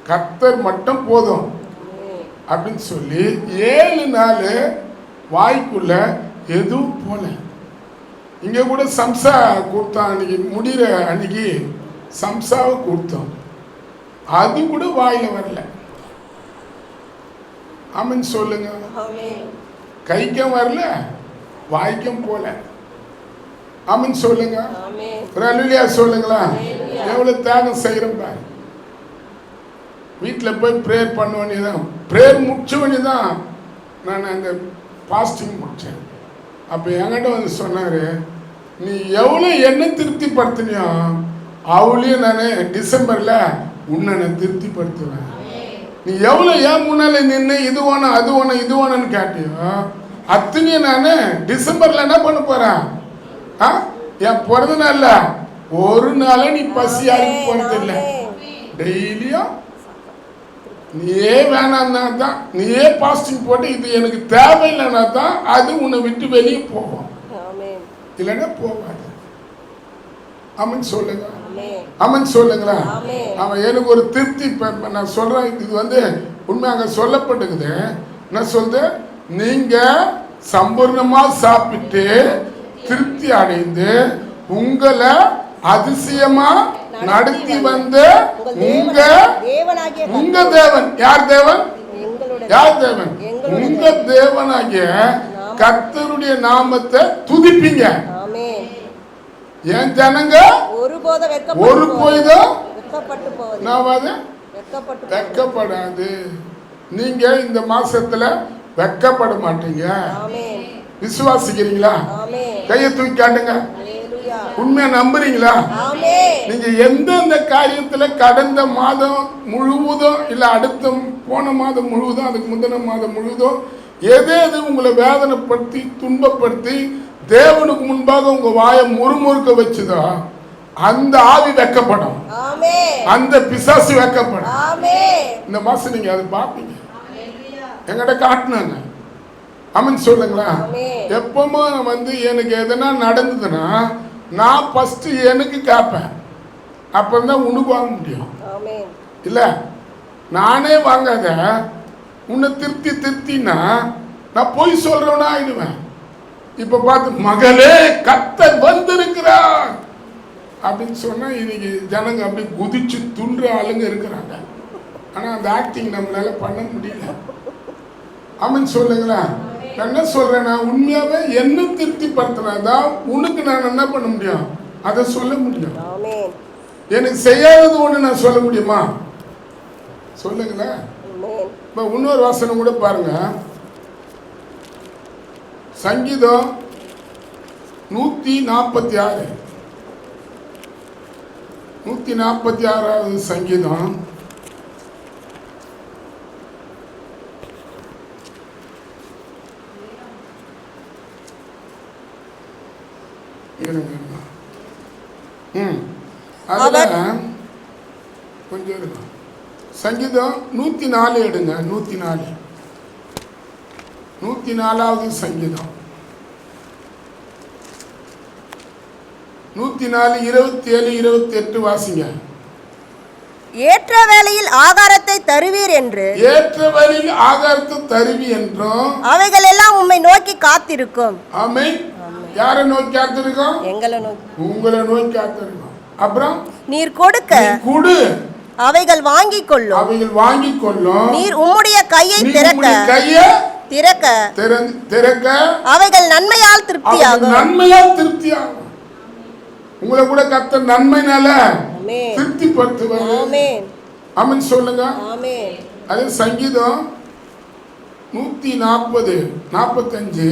கர்த்தர் மட்டும் போதும் அப்படின்னு சொல்லி 7 நாள் வாய்க்குள்ள எதுவும் போல. இங்க கூட சம்சா கொடுத்தான். அன்னைக்கு முடிகிற அன்னைக்கு சம்சாவை கொடுத்தோம். அது கூட வாயில வரல. ஆமென் சொல்லுங்க. கைக்கும் வரல, வாய்க்கும் போல. ஆமென் சொல்லுங்க. அல்லேலூயா சொல்லுங்களா. எவ்வளவு தியாகம் செய்யறோம் பாரு. வீட்டில் போய் ப்ரேயர் பண்ண வேண்டியதான். ப்ரேயர் முடிச்ச வேண்டியதான். நான் அந்த பாஸ்டிங் முடித்தேன். அப்போ என்கிட்ட வந்து சொன்னார், நீ எவ்வளோ என்ன திருப்திப்படுத்தினியோ அவளையும் நான் டிசம்பரில் உன்னை நான் திருப்திப்படுத்துவேன். நீ எவ்வளோ ஏன் முன்னால நின்று இது வேணும் அது வேணும் இது வேணும்னு கேட்டியோ அத்தனையும் நான் டிசம்பரில் என்ன பண்ண போகிறேன்? என் பிறந்த நாள்ல ஒரு நாளும் நீ பசியாக போகிறது இல்லை. டெய்லியும் நீயே வேணான்னா தான், நீயே பாஸ்டிங் போட்டு இது எனக்கு தேவையில்லைன்னா தான் அது உன்னை விட்டு வெளியே போவோம், இல்லைன்னா போவாது. ஆமன் சொல்லுங்க, ஆமன் சொல்லுங்களா. அவன் எனக்கு ஒரு திருப்தி. இப்போ நான் சொல்கிறேன், இது வந்து உண்மை அங்கே சொல்லப்பட்டுக்குது. நான் சொல்றேன், நீங்கள் சம்பூர்ணமாக சாப்பிட்டு திருப்தி அடைந்து உங்களை அதிசயமா நடத்தி வந்த உங்க தேவன் யார்? தேவன் யார்? தேவன் உங்க தேவனாகிய கர்த்தருடைய நாமத்தை துதிப்பீங்க. என் ஜனங்க ஒருபோதும் வெட்கப்படாது. நீங்க இந்த மாசத்துல வெட்கப்பட மாட்டீங்க. விசுவாசிக்கிறீங்களா? கையை தூக்கி காட்டுங்க. உண்மையா நம்புறீங்களா? நீங்க எந்தெந்த காரியத்துல கடந்த மாதம் முழுவதும் இல்ல அடுத்த போன மாதம் முழுவதும் அதுக்கு முந்தின மாதம் முழுவதும் எது எது உங்களை வேதனைப்படுத்தி துன்பப்படுத்தி தேவனுக்கு முன்பாக உங்க வாயை முறுமுறுக்க வச்சுதோ அந்த ஆவி வெட்கப்படும், அந்த பிசாசு வெட்கப்படும். இந்த மாசம் நீங்க அதை பார்ப்பீங்க. எங்கிட்ட காட்டினாங்க. அமன் சொல்லுங்களா. எப்பவுமே வந்து எனக்கு எதனா நடந்ததுன்னா நான் ஃபர்ஸ்ட் எனக்கு கேட்பேன், அப்பதான் உனக்கு வாங்க முடியும். இல்ல நானே வாங்காத உன்னை திருத்தினா நான் போய் சொல்றவனா ஆயிடுவேன். இப்ப பார்த்து மகளே கர்த்தர் வந்திருக்கிறார் அப்படின்னு சொன்னா இன்னைக்கு ஜனங்க அப்படி குதிச்சு துன்ற ஆளுங்க இருக்கிறாங்க. ஆனா அந்த ஆக்டிங் நம்மளால பண்ண முடியல. ஆமன் சொல்லுங்களா. என்ன சொல்றேன்னா உண்மையாவே என்ன திருப்திப்படுத்தினாதான் உனக்கு நான் என்ன பண்ண முடியும், அதை சொல்ல முடியும். எனக்கு செய்யாதது ஒண்ணு நான் சொல்ல முடியுமா? சொல்லுங்களேன். இப்ப இன்னொரு வாசனம் கூட பாருங்க. சங்கீதம் 146 146வது சங்கீதம். கொஞ்சம் இருக்கும். சங்கீதம் 104 எடுங்க. 104வது சங்கீதம் 104 27 28 வாசிங்க. ஏற்ற வேளையில் ஆகாரத்தை தருவீர் என்று, ஏற்ற வேளையில் ஆகாரத்தை தருவி என்றும் அவைகள் எல்லாம் உம்மை நோக்கி காத்திருக்கும். ஆமென். யாரை நோக்கி காத்திருக்கும்? எங்களை நோக்கி, உங்களை நோக்கி காத்திருக்கும். அப்புறம் நீர் கொடுக்க கொடு, அவைகள் வாங்கிக் கொள்ளும். அவைகள் வாங்கிக் கொள்ளும். நீர் உம்முடைய கையை திறக்க அவைகள் நன்மையால் திருப்தியாகும். நன்மையால் திருப்தியாகும். உங்களை கூட கர்த்தர் நன்மைனால திருப்திப்படுத்துவார். ஆமென் சொல்லுங்க. அது சங்கீதம் 140 45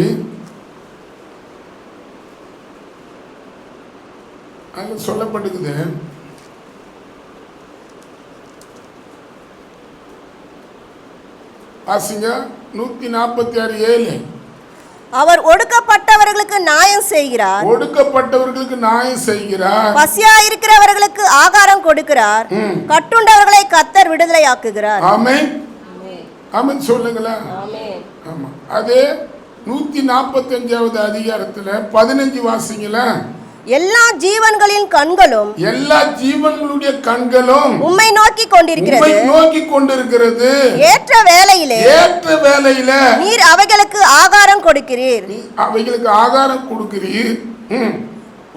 அது சொல்லப்பட்டிருக்குது. வாசிங்க. 146 7. அவர் ஒடுக்கப்பட்டவர்களுக்கு நியாயம் செய்கிறார். ஒடுக்கப்பட்டவர்களுக்கு நியாயம் செய்கிறார். பசியா இருக்கிறவர்களுக்கு ஆகாரம் கொடுக்கிறார். கட்டுண்டவர்களை கர்த்தர் விடுதலையாக்குகிறார். ஆமென். ஆமென் சொல்லுங்களா. ஆமா. அது 145வது அதிகாரத்துல 15 வாசிங்களா. எல்லா ஜீவன்களின் கண்களும், எல்லா ஜீவன்களுடைய கண்களும் உம்மை நோக்கி கொண்டிருக்கிறது. ஏற்ற வேளையிலே நீர் அவைகளுக்கு ஆகாரம் கொடுக்கிறீர். அவைகளுக்கு ஆகாரம் கொடுக்கிறீர்.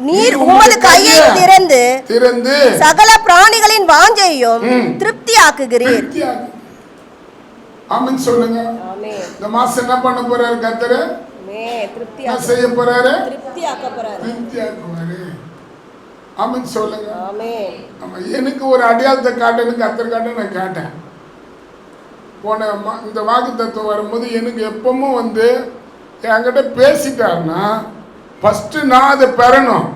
நீர் உமது கையை திறந்து சகல பிராணிகளின் வாஞ்சையும் திருப்தியாக்குகிறீர். ஆமென் சொல்லுங்க. இந்த மாசம் என்ன பண்ண போறாரு கர்த்தர்? செய்ய போறாரு, திருப்தியாக்குவாரு. ஆமென் சொல்லுங்க. ஆமா. எனக்கு ஒரு அடையாளத்தை காட்டுன்னு கர்த்தர் காட்ட நான் கேட்டேன். இந்த வாக்குத்தத்தம் வரும்போது எனக்கு எப்பவும் வந்து என்கிட்ட பேசிட்டாருன்னா ஃபஸ்ட்டு நான் அதை பெறணும்,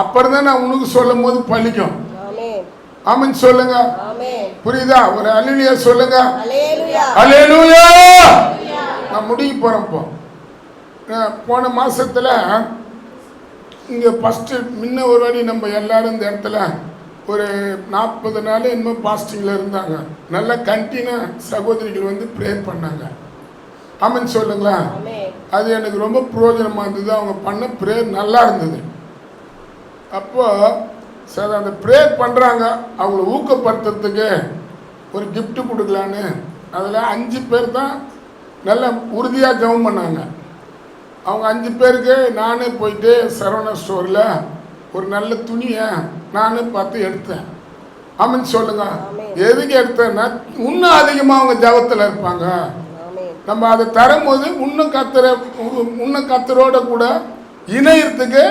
அப்புறம் தான் நான் உனக்கு சொல்லும் போது பழிக்கும். ஆமென் சொல்லுங்க. புரியுதா? ஒரு அல்லேலூயா சொல்லுங்க. அல்லேலூயா. நான் முடிக்க போறேன். இப்போ போன மாசத்துல இங்க ஃபர்ஸ்ட் முன்ன ஒரு வாட்டி நம்ம எல்லாரும் இந்த இடத்துல ஒரு 40 நாள் என்னமோ பாஸ்டிங்ல இருந்தாங்க. நல்லா கண்டினியூ சகோதரிகள் வந்து ப்ரேயர் பண்ணாங்க. ஆமென் சொல்லுங்களா. அது எனக்கு ரொம்ப பிரயோஜனமா இருந்தது. அவங்க பண்ண ப்ரேயர் நல்லா இருந்தது. அப்போ சார் அந்த ப்ரேயர் பண்ணுறாங்க, அவங்கள ஊக்கப்படுத்துறதுக்கு ஒரு கிஃப்ட்டு கொடுக்கலான்னு அதில் 5 பேர் தான் நல்ல உறுதியாக ஜெபம் பண்ணாங்க. அவங்க 5 பேருக்கு நானே போயிட்டு சரவணா ஸ்டோரில் ஒரு நல்ல துணியை நானே பார்த்து எடுத்தேன். ஆமென் சொல்லுங்க. எதுக்கு எடுத்தேன்னா இன்னும் அதிகமாக அவங்க ஜெபத்தில் இருப்பாங்க. நம்ம அதை தரும்போது இன்னும் கத்தரோட கூட இணையறதுக்கு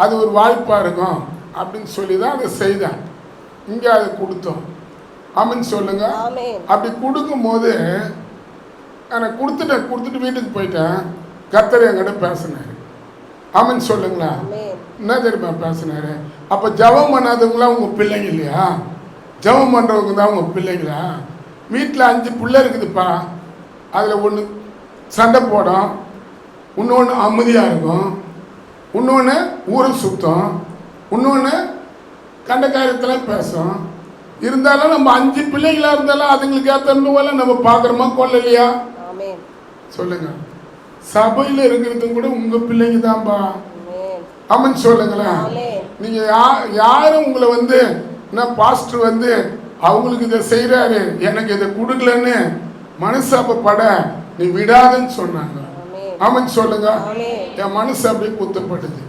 அது ஒரு வாய்ப்பாக இருக்கும் அப்படின்னு சொல்லி தான் அதை செய்தேன். இங்கே அதை கொடுத்தோம். ஆமென் சொல்லுங்க. அப்படி கொடுக்கும்போது நான் கொடுத்துட்டு வீட்டுக்கு போயிட்டேன். கர்த்தர் என்கிட்ட பேசினார். ஆமென் சொல்லுங்களா. என்ன தெரியுமா பேசினாரு? அப்போ ஜெபம் பண்ணாதவங்களாம் உங்கள் பிள்ளைங்க இல்லையா? ஜெபம் பண்ணுறவங்க தான் உங்கள் பிள்ளைங்களா? வீட்டில் 5 பிள்ளை இருக்குதுப்பா, அதில் ஒன்று சண்டை போடும், இன்னொன்று அமைதியாக இருக்கும், இன்னொன்று ஊரை சுத்தம், இன்னொன்று கண்ட காரியத்தில் பேசும். இருந்தாலும் நம்ம 5 பிள்ளைகளாக இருந்தாலும் அதுங்களுக்கு ஏற்ற போல நம்ம பார்க்குறோமா கொள்ளலையா? சொல்லுங்க. சபையில் இருக்கிறதும் கூட உங்கள் பிள்ளைங்க தான்ப்பா. ஆமென் சொல்லுங்களேன். நீங்கள் யாரும் உங்களை வந்து என்ன பாஸ்டர் வந்து அவங்களுக்கு இதை செய்கிறாரு எனக்கு இதை கொடுக்கலன்னு மனசாப்பப்பட நீ விடாதுன்னு சொன்னாங்க. ஆமென் சொல்லுங்க. என் மனசு அப்படியே குத்தப்பட்டது.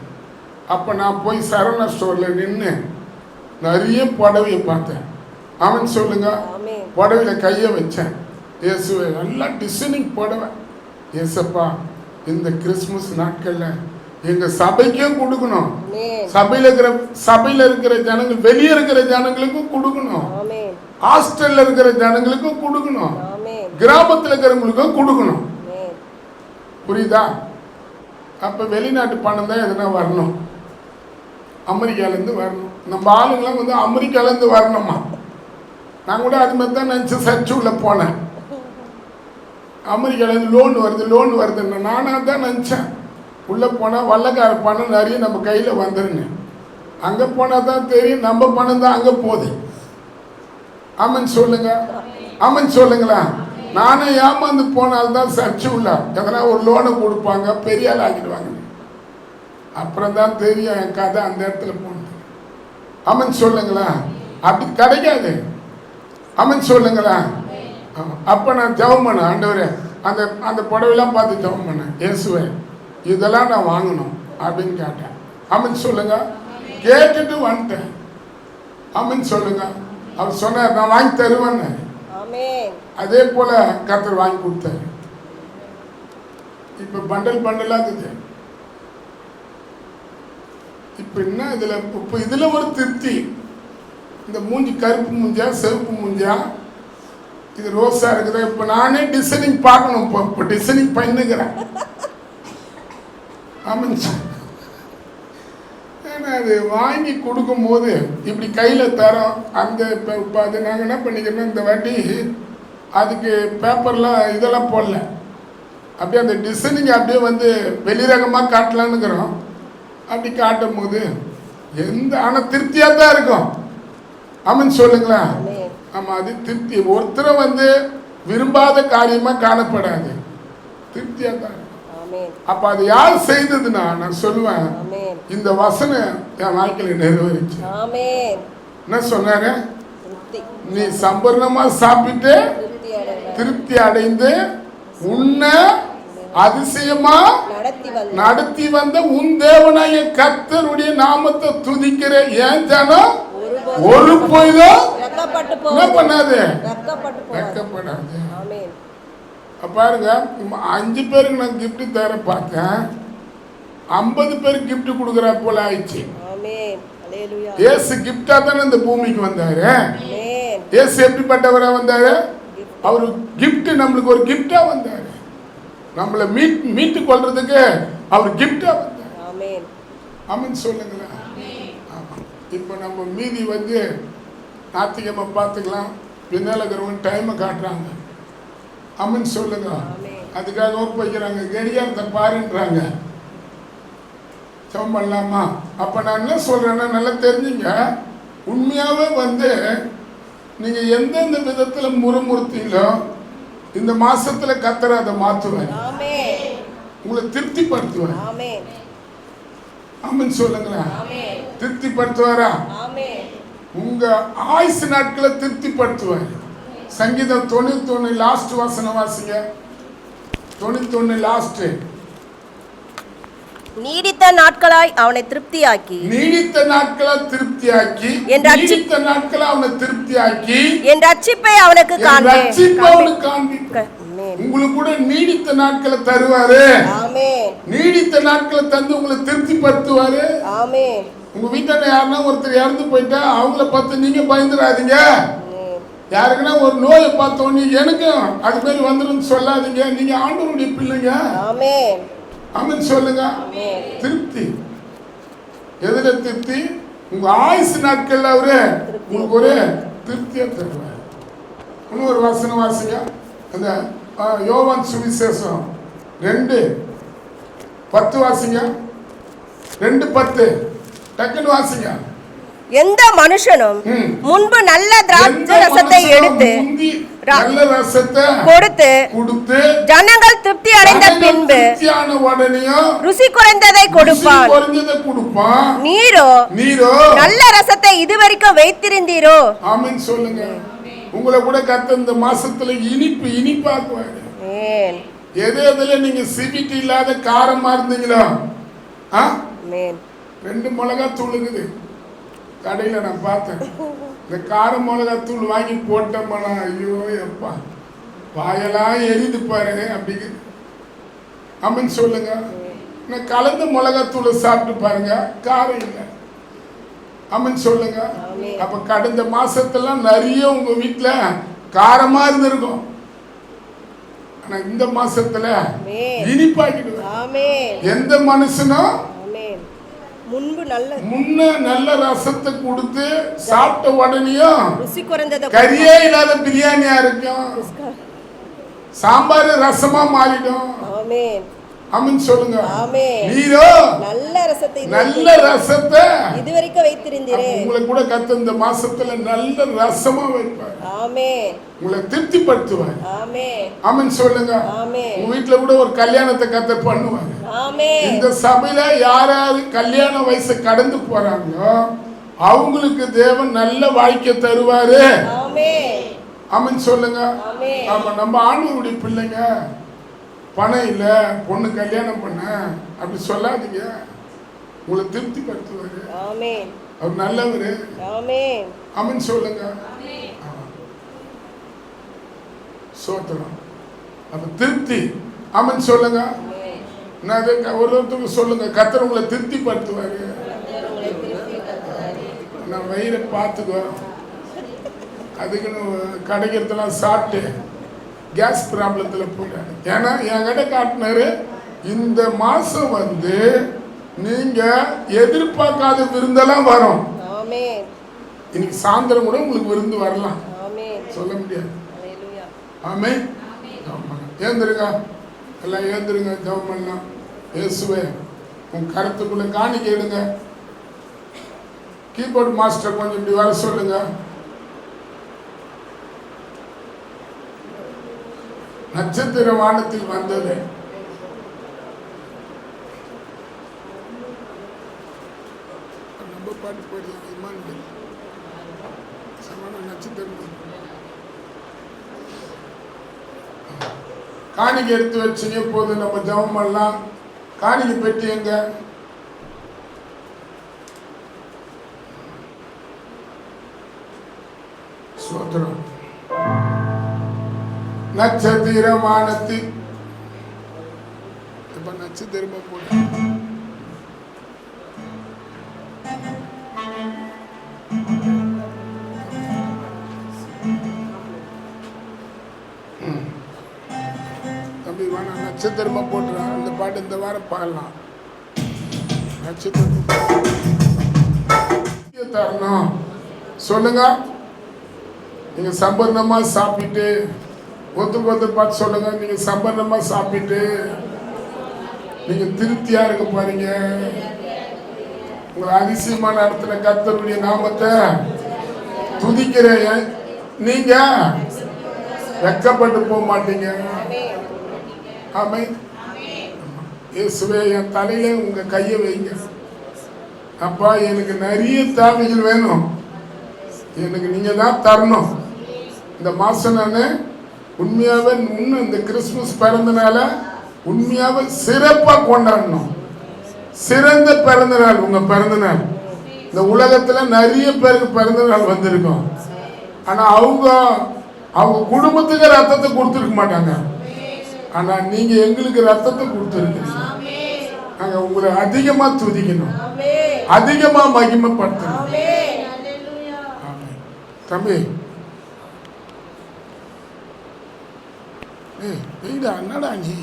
அப்போ நான் போய் சரவணா ஸ்டோரில் நின்று நிறைய புடவையை பார்த்தேன். ஆமென் சொல்லுங்க. புடவையில் கையை வச்சேன். இயேசுவே நல்லா டிசைனிங் புடவை. இயேசப்பா இந்த கிறிஸ்மஸ் நாட்களில் எங்கள் சபைக்கும் கொடுக்கணும், சபையில் இருக்கிற ஜனங்கள், வெளியே இருக்கிற ஜனங்களுக்கும் கொடுக்கணும், ஹாஸ்டலில் இருக்கிற ஜனங்களுக்கும் கொடுக்கணும், கிராமத்தில் இருக்கிறவங்களுக்கும் கொடுக்கணும். புரியுதா? அப்போ வெளிநாட்டு பணம் தான் எதுனா வரணும், அமெரிக்காலேருந்து வரணும். நம்ம ஆளுங்களாம் வந்து அமெரிக்காலேருந்து வரணுமா? நான் கூட அது மாதிரி தான் நினச்சேன். சர்ச்சு உள்ள போனேன். அமெரிக்காலேருந்து லோன் வருதுன்னு நானாக தான் நினச்சேன். உள்ளே போனால் வல்லக்கார பணம் நிறைய நம்ம கையில் வந்துருங்க. அங்கே போனால் தான் தெரியும் நம்ம பணம் தான் அங்கே போகுது. ஆமென் சொல்லுங்க. ஆமென் சொல்லுங்களா. நானே ஏமாந்து போனால்தான் சர்ச்சு உள்ள எதனா ஒரு லோனை கொடுப்பாங்க, பெரிய ஆள் ஆக்கிடுவாங்க. அப்புறம் தான் தெரியும் என் கதை அந்த இடத்துல போனது. ஆமென் சொல்லுங்களா. அப்படி கிடைக்காது. ஆமென் சொல்லுங்களா. அப்போ நான் ஜெபம் பண்ணேன். ஆண்டவரே அந்த புடவைலாம் பார்த்து ஜெபம் பண்ணேன். இயேசுவே இதெல்லாம் நான் வாங்கணும் அப்படின்னு கேட்டேன். ஆமென் சொல்லுங்க. கேட்டுட்டு வந்துட்டேன். ஆமென் சொல்லுங்க. அவர் சொன்னார் நான் வாங்கி தருவேன்னு. அதே போல கர்த்தர் வாங்கி கொடுத்தாரு. இப்ப பண்டலாக இருக்குது. இப்ப என்ன இதுல ஒரு திருப்தி. இந்த மூஞ்சி கருப்பு மூஞ்சா சிவப்பு மூஞ்சா, இது ரோஸா இருக்குதா? இப்ப நானே டிசைனிங் பார்க்கணும். இப்போ டிசைனிங் பண்ணுகிறேன். ஆமாம். ஏன்னா அது வாங்கி கொடுக்கும் போது இப்படி கையில் தரோம். அந்த இப்போ அது நாங்கள் என்ன பண்ணிக்கிறோம், இந்த வாட்டி அதுக்கு பேப்பர்லாம் இதெல்லாம் போடல, அப்படியே அந்த டிசைனிங் அப்படியே வந்து வெளிரகமாக காட்டலான்னுக்கிறோம். அப்படி காட்டும் போது ஆனால் திருப்தியாக தான் இருக்கும். ஆமாம் சொல்லுங்களா. ஆமாம், அது திருப்தி. ஒருத்தரை வந்து விரும்பாத காரியமாக காணப்படாது, திருப்தியாக தான். அப்ப அது யார் செய்ததுன்னா நான் சொல்லுவேன், இந்த வசனம் என் வாழ்க்கையில நிறைவேறிச்சு. என்ன சொன்னாரு? நீ சம்பூர்ணமா சாப்பிட்டு திருப்தி அடைந்து உன்னை அதிசயமா நடத்தி வந்த உன் தேவனாய கர்த்தருடைய நாமத்தை துதிக்கிற என் ஜனம் ஒரு பொழுதும் என்ன பண்ணாது, வெட்கப்படாது. பாருங்க, 5 பேருக்கு நான் கிஃப்ட் தர பார்த்தேன், 50 பேருக்கு கிஃப்ட் கொடுக்குற போல ஆயிடுச்சு. இயேசு கிஃப்டா தானே இந்த பூமிக்கு வந்தாரு. இயேசு எப்படிப்பட்டவரா வந்தாரு? அவர் gift நம்மளுக்கு ஒரு gift-ஆ வந்தாரு. நம்மளை மீட்டு கொள்றதுக்கு அவர் gift-ஆ வந்தார். ஆமென். ஆமென் சொல்லுங்களேன். ஆமா. இப்போ நம்ம மீதி ஞாயிற்றுக்கிழமை பார்த்துக்கலாம். பின்னால் இருக்கிறவங்க டைமை காட்டுறாங்க. ஆமென் சொல்லுங்க. அதுக்காக ஒப்பு வைக்கிறாங்க. கடிகாரத்தை பாருன்றாங்க. ஜெபம் பண்ணலாமா? அப்போ நான் என்ன சொல்கிறேன்னா நல்லா தெரிஞ்சுங்க. உண்மையாகவே நீங்கள் எந்தெந்த விதத்தில் முறுமுறுத்தீங்களோ இந்த மாசத்துல கர்த்தர் அதை மாற்றுவார். உங்களை திருப்திப்படுத்துவார். ஆமென் சொல்லுங்களேன். திருப்திப்படுத்துவாரா? உங்க ஆயுசு நாட்களை திருப்திப்படுத்துவார். சங்கீதம் 91 லாஸ்ட் வசனம் வாசிங்க. 91 லாஸ்ட். நீடித்த நாட்களாய் அவனை திருப்தியாக்கி, நீடித்த நாட்களாய் திருப்தியாக்கி, நீடித்த நாட்களாய் அவனை திருப்தியாக்கி, என் ரட்சிப்பை அவனுக்கு காண்பிப்பேன். உங்களுக்கு கூட நீடித்த நாட்களை தருவாரு. ஆமென். நீடித்த நாட்களை தந்து உங்களை திருப்திப்படுத்துவாரு. ஆமென். உங்க வீட்டாண்ட யாருன்னா ஒருத்தர் இறந்து போயிட்டா அவங்கள பார்த்து நீங்க பயந்துடாதீங்க. யாருக்குன்னா ஒரு நோயை பார்த்தோன்னே எனக்கும் அது மாதிரி வந்துடும் சொல்லாதீங்க. நீங்க ஆண்டவருடைய பிள்ளைங்க. ஆமென். ஆமென் சொல்லுங்க. திருப்தி எதுல திருப்தி? உங்க ஆயுசு நாட்கள்ல அவரு உங்களுக்கு ஒரு திருப்தியா தருவார். இன்னொரு வசனம் வாசிங்க. அந்த யோவான் சுவிசேஷம் 2:10 வாசிங்க. 2:10 டக்குன்னு வாசிங்க. எந்த மனுஷனும் முன்பு நல்ல திராட்சை ரசத்தை எடுத்து நல்ல ரசத்தை கொடுத்து ஜனங்கள் திருப்தி அடைந்த பின்பு ருசி குறைந்ததை கொடுப்பான். நீரோ நல்ல ரசத்தை இதுவரைக்கும் வைத்திருந்தீரோ? ஆமென் சொல்லுங்க. உங்களை கூட கர்த்தர் இந்த மாசத்துல இனிப்பாக்குவாரு. எதுல நீங்க சிபிடி இல்லாத காரமா இருந்தீங்களோ 2 மிளகாய் தூள் இருக்குது கடையில நான் பார்த்தேன். இந்த கார மிளகாய் தூள் வாங்கி போட்டோம்னா ஐயோ எப்பா வாயெல்லாம் எரிது பாரு அப்படிங்குது. ஆமென் சொல்லுங்க. கலந்த மிளகாய் தூளை சாப்பிட்டு பாருங்க, காரம் இல்லை. ஆமென் சொல்லுங்க. அப்ப கடந்த மாசத்துல நிறைய உங்க வீட்டுல காரமா இருந்திருக்கும். ஆனா இந்த மாசத்துல இனிப்பாக்கிடுவேன். எந்த மனுஷனும் முன்ன நல்ல ரசத்தை கொடுத்து சாப்பிட்ட உடனேயும் கறியே இல்லாத பிரியாணியா இருக்கும். சாம்பார் ரசமா மாறிடும். ஆமென் சொல்லுங்க. நீரோ நல்ல ரசத்தை இதுவரைக்கும் வைத்திருந்தீரே. உங்களை கூட கர்த்தர் இந்த மாசத்துல நல்ல ரசமா வைப்பார். உங்களை திருப்திப்படுத்துவார். ஆமென் சொல்லுங்க. உங்க வீட்டுல கூட ஒரு கல்யாணத்தை கர்த்தர் பண்ணுவார். இந்த சபையில யாராவது கல்யாண வயசு கடந்து போறாங்களோ அவங்களுக்கு தேவன் நல்ல வாழ்க்கை தருவாரு. ஆமென் சொல்லுங்க. ஆமா, நம்ம ஆண்டவருடைய பிள்ளைங்க. பணம் இல்ல பொண்ணு கல்யாணம் பண்ண அப்படி சொல்லாதீங்க. உங்களை திருப்திப்படுத்துவாரு. அவர் நல்லவரு. ஆமென் சொல்லுங்க. சோத்திரம். அப்ப திருப்தி. ஆமென் சொல்லுங்க. ஒருத்தருக்கு சொல்லுங்க, கர்த்தர் உங்களை திருப்திப்படுத்துவாரு. நான் வயிறை பார்த்துக்கோ. அதுக்குன்னு கிடைக்கிறதெல்லாம் சாப்பிட்டு கேஸ் ப்ராப்ளத்தில் போயிட்டாரு. ஏன்னா என்கிட்ட காட்டினாரு, இந்த மாசம் நீங்க எதிர்பார்க்காத விருந்தெல்லாம் வரும். இன்னைக்கு சாயந்தரம் கூட உங்களுக்கு விருந்து வரலாம், சொல்ல முடியாது. ஆமென். ஏந்திருங்க, எல்லாம் ஏந்திருங்க, ஜெபம் பண்ணலாம். இயேசுவே உன் கருத்துக்குள்ள காணிக்கை எடுங்க. கீபோர்ட் மாஸ்டர் கொஞ்சம் இப்படி வர சொல்லுங்க. நட்சத்திர வானத்தில் வந்தது நம்ம பாட்டு போயிடலாம். நட்சத்திரம் காணிக்கை எடுத்து வச்சுங்க. போது நம்ம ஜெபம் பண்ணலாம். காணிக்கை பெட்டி எங்க? சோத்திரம். நட்சத்திரமானத்தில் இப்ப நட்சத்திரமா போட நட்சத்திரமா போட்டுறான். இந்த பாட்டு இந்த வாரம் பாடலாம். நட்சத்திரம் தரணும். சொல்லுங்க. நீங்க சம்பரணமா சாப்பிட்டு ஒருத்தருக்கு பார்த்து சொல்லுங்க. நீங்க சம்பரணமா சாப்பிட்டு நீங்க திருப்தியா இருக்க போறீங்க. உங்களை அதிசயமா நடத்தின கர்த்தருடைய நாமத்தை துதிக்கிற நீங்க வெக்கப்பட்டு போக மாட்டீங்க. ஆமென். இயேசுவே, என் தலையில உங்க கையை வைங்க. அப்பா, எனக்கு நிறைய தேவைகள் வேணும். எனக்கு நீங்க தான் தரணும். இந்த மாசம் நான் உண்மையாவே இந்த கிறிஸ்துமஸ் பிறந்தனால உண்மையாவே சிறப்பா கொண்டாடணும். சிறந்த பிறந்த நாள் உங்க பிறந்த நாள். இந்த உலகத்துல நிறைய பேருக்கு பிறந்த நாள் வந்திருக்கும். ஆனா அவங்க குடும்பத்துக்கு ரத்தத்தை கொடுத்துருக்க மாட்டாங்க. ஆனா நீங்க எங்களுக்கு ரத்தத்தை கொடுத்துருக்கீங்க. நாங்க உங்களை அதிகமா துதிக்கணும், அதிகமா மகிமைப்படுத்தணும். தம்பி, என்னடா நீ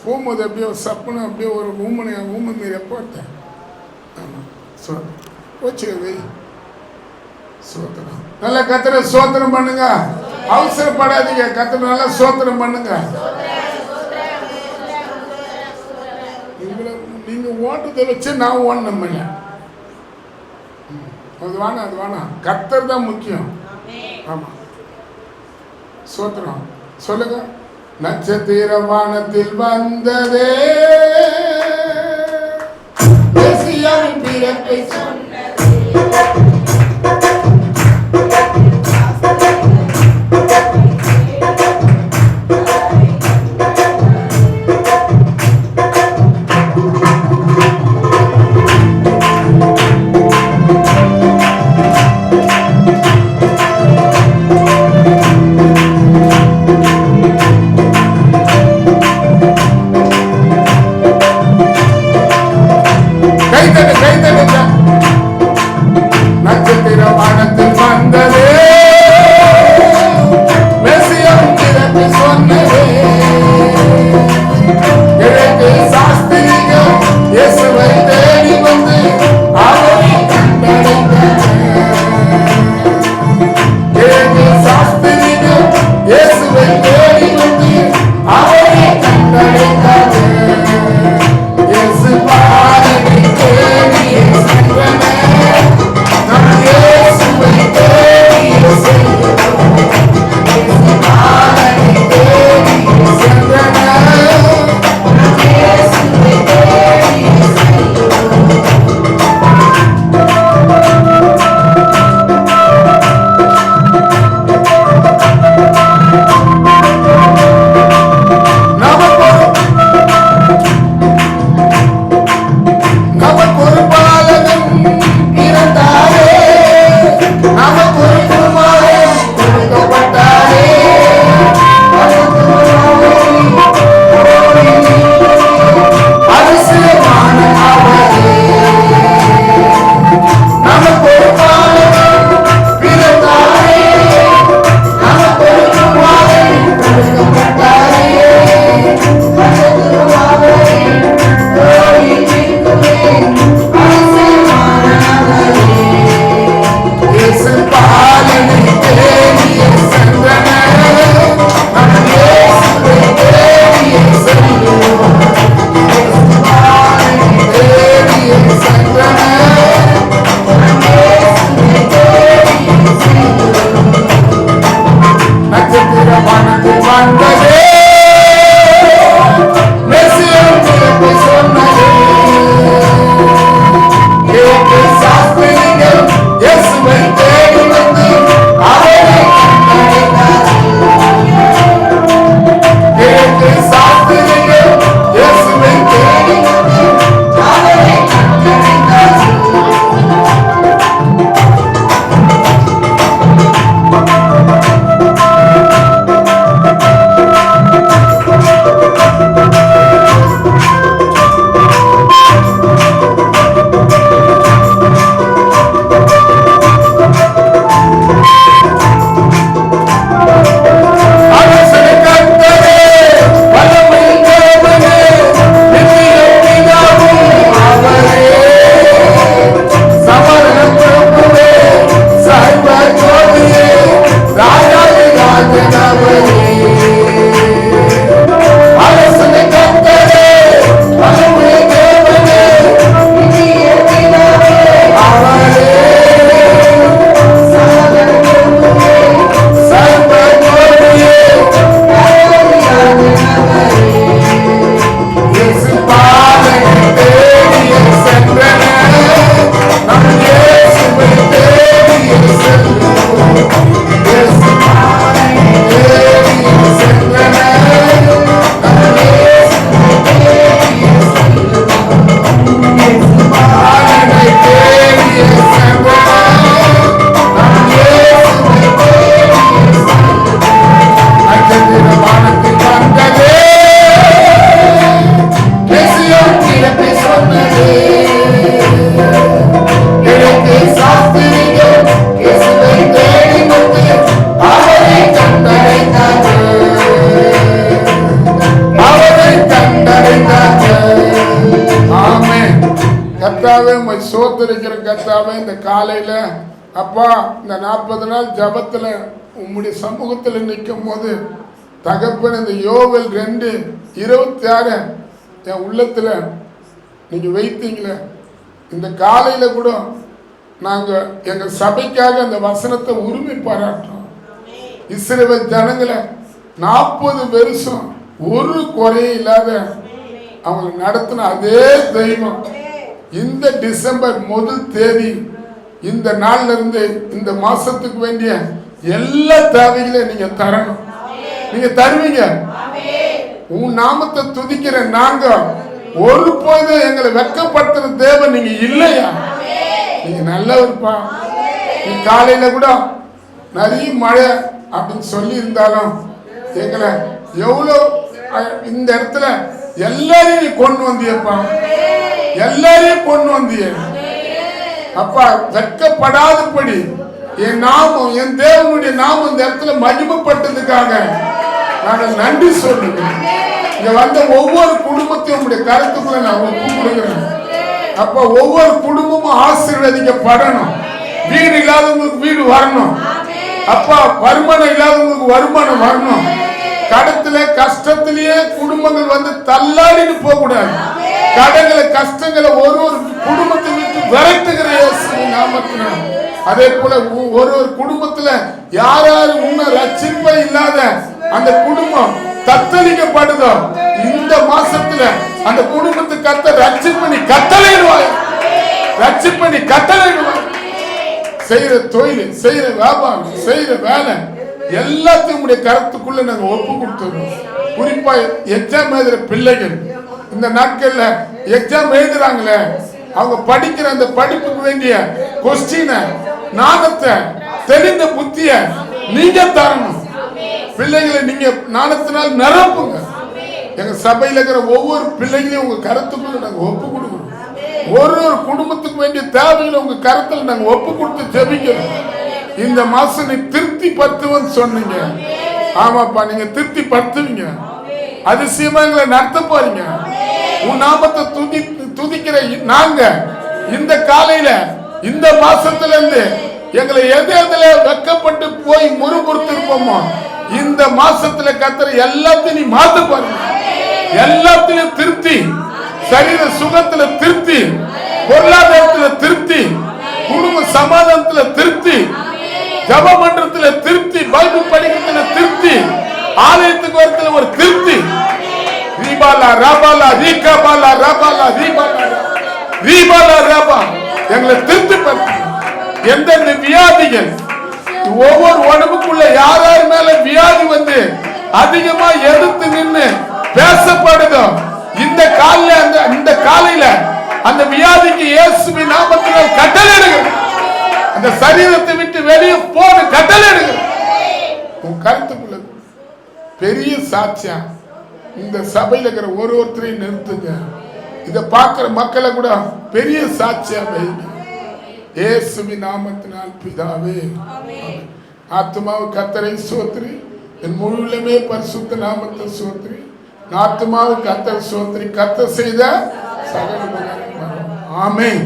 போகும்போது அப்படியே சப்புன்னு அப்படியே ஒரு ஊமை மீறி போட்டேன். ஆமாம், போச்சு வை. சோத்திரம். நல்லா கத்திர சோத்திரம் பண்ணுங்க. அவசரப்படாதீங்க. கத்திர நல்லா சோத்திரம் பண்ணுங்க. நீங்க ஓட்டத்தை வச்சு நான் ஓடணும். அது வேணாம். கத்தர் தான் முக்கியம். ஆமா, சோத்திரம். சொல்லுங்க. நட்சத்திர வானத்தில் வந்ததே, பிறப்பை கை தட்டு காலையில அப்பா இந்த 40 நாள் ஜபத்துல உம்முடைய சமூகத்துல நிற்கும் போது தகப்பன் இந்த யோவேல் 2:26 என் உள்ளத்துல நீங்க வைத்தீங்களே, இந்த காலையில கூட நாங்க எங்க சபைக்காக அந்த வசனத்தை உரிமை பாராட்டுறோம். இஸ்ரவேல் ஜனங்களை 40 வருஷம் ஒரு குறையும் இல்லாத அவங்க நடத்தின அதே தெய்வம் இந்த டிசம்பர் 1 தேதி இந்த நாள்ல இருந்து இந்த மாசத்துக்கு வேண்டிய எல்லா தேவைகளையும் நீங்க தரணும். நீங்க தருவீங்க. உன் நாமத்தை துதிக்கிற நாங்க ஒரு போதும் எங்களை வெட்கப்படுத்துற தேவன் நீங்க இல்லையா? நீங்க நல்லவர்ப்பா. நீ காலையில கூட நிறைய மழை அப்படின்னு சொல்லி இருந்தாலும் எங்களை எவ்வளோ இந்த இடத்துல எல்லாரையும் கொண்டு வந்தியப்பா, எல்லாரையும் கொண்டு வந்திய அப்பா. வெட்கப்படாதபடி என் நாமம், என் தேவனுடைய நாமம் இந்த இடத்துல மகிமைப்பட்டதுக்காக நான் நன்றி சொல்லுவேன். இங்க வந்த ஒவ்வொரு குடும்பத்தையும் உங்களுடைய கருத்துக்குள்ள நான் ஒப்பு கொடுக்கிறேன். அப்ப ஒவ்வொரு குடும்பமும் ஆசீர்வதிக்கப்படணும். வீடு இல்லாதவங்களுக்கு வீடு வரணும். அப்பா வருமானம் இல்லாதவங்களுக்கு வருமானம் வரணும். கடத்துல கஷ்டத்திலேயே குடும்பங்கள் வந்து தள்ளாடிட்டு போக கூடாது. கடங்களை கஷ்டங்களை ஒரு ஒரு குடும்பத்தை விட்டு விரட்டுகிற நாமத்தினால் அதே போல ஒரு ஒரு குடும்பத்துல யார் யாரு உன்ன ரட்சிப்பே இல்லாத அந்த குடும்பம் தத்தளிக்கப்படுதோ இந்த மாசத்துல அந்த குடும்பத்தை கத்த ரட்சிப்பணி கட்டளையிடுவாய், ரட்சிப்பணி கட்டளையிடுவாய். செய்யற தொழில், செய்யற வியாபாரம், செய்யற வேலை எல்லாத்தையும் உடைய கருத்துக்குள்ள நாங்க ஒப்பு கொடுத்துறோம். குறிப்பா எக்ஸாம் எழுதுற பிள்ளைகள் இந்த நாட்கள்ல எக்ஸாம் எழுதுறாங்களே, அவங்க படிக்கிற அந்த படிப்புக்கு வேண்டிய கொஸ்டினை, நாணத்தை, தெரிந்த புத்திய நீங்க தரணும். பிள்ளைகளை நீங்க நாணத்தினால் நிரப்புங்க. எங்க சபையில இருக்கிற ஒவ்வொரு பிள்ளைகளையும் உங்க கருத்துக்குள்ள நாங்க ஒப்பு கொடுக்கணும். ஒரு ஒரு குடும்பத்துக்கு வேண்டிய தேவைகளை உங்க கருத்துல நாங்க ஒப்பு கொடுத்து ஜெபிக்கிறோம். இந்த மாசம் நீ திருப்தி படுத்துவன்னு சொன்னீங்க. ஆமாப்பா, நீங்க திருப்தி படுத்துவீங்க. அதிசயமா எங்களை நடத்த போறீங்க. உன் நாமத்தை துதிக்கிற நாங்க இந்த காலையில இந்த மாசத்துல இருந்து எங்களை எதுல வெக்கப்பட்டு போய் முறுமுறுத்து இருப்போமோ இந்த மாசத்துல கத்துற எல்லாத்தையும் நீ மாத்த பாருங்க. எல்லாத்திலும் திருப்தி, சரீர சுகத்துல திருப்தி, பொருளாதாரத்துல திருப்தி, குடும்ப சமாதானத்துல திருப்தி, ஜப மன்றத்துல திருப்தி, பைபிள் படிக்கிறதுல திருப்தி, ஆலயத்துக்கு வரத்துல ஒரு திருப்தி. ரீபாலா ரபாலா ரீகாபாலா ரபாலா ரீபாலா ரீபாலா ரபா எங்களை திருப்தி படுத்து. எந்தெந்த வியாதிகள் ஒவ்வொரு உடம்புக்குள்ள யார் யார் மேல வியாதி வந்து அதிகமா எதிர்த்து நின்று பேசப்படுதோ இந்த காலையில அந்த வியாதிக்கு இயேசுவின் நாமத்தினால் கட்டளையிடுங்க. அந்த சரீரத்தை விட்டு வெளியே போன கட்டளையிடுங்க. உன் கருத்துக்குள்ள பெரிய சாட்சியா இந்த சபையில இருக்கிற ஒருத்தரையும் நிறுத்துங்க. இத பார்க்கிற மக்களை கூட பெரிய சாட்சியா வைங்க. இயேசுவின் நாமத்தினால் பிதாவே. ஆத்துமாவு கர்த்தரை ஸ்தோத்திரி, என் முழுவதுமே பரிசுத்த நாமத்தை ஸ்தோத்திரி. ஆத்துமாவு கர்த்தரை ஸ்தோத்திரி, கர்த்தர் செய்த சகல உபகாரங்களும். ஆமென்.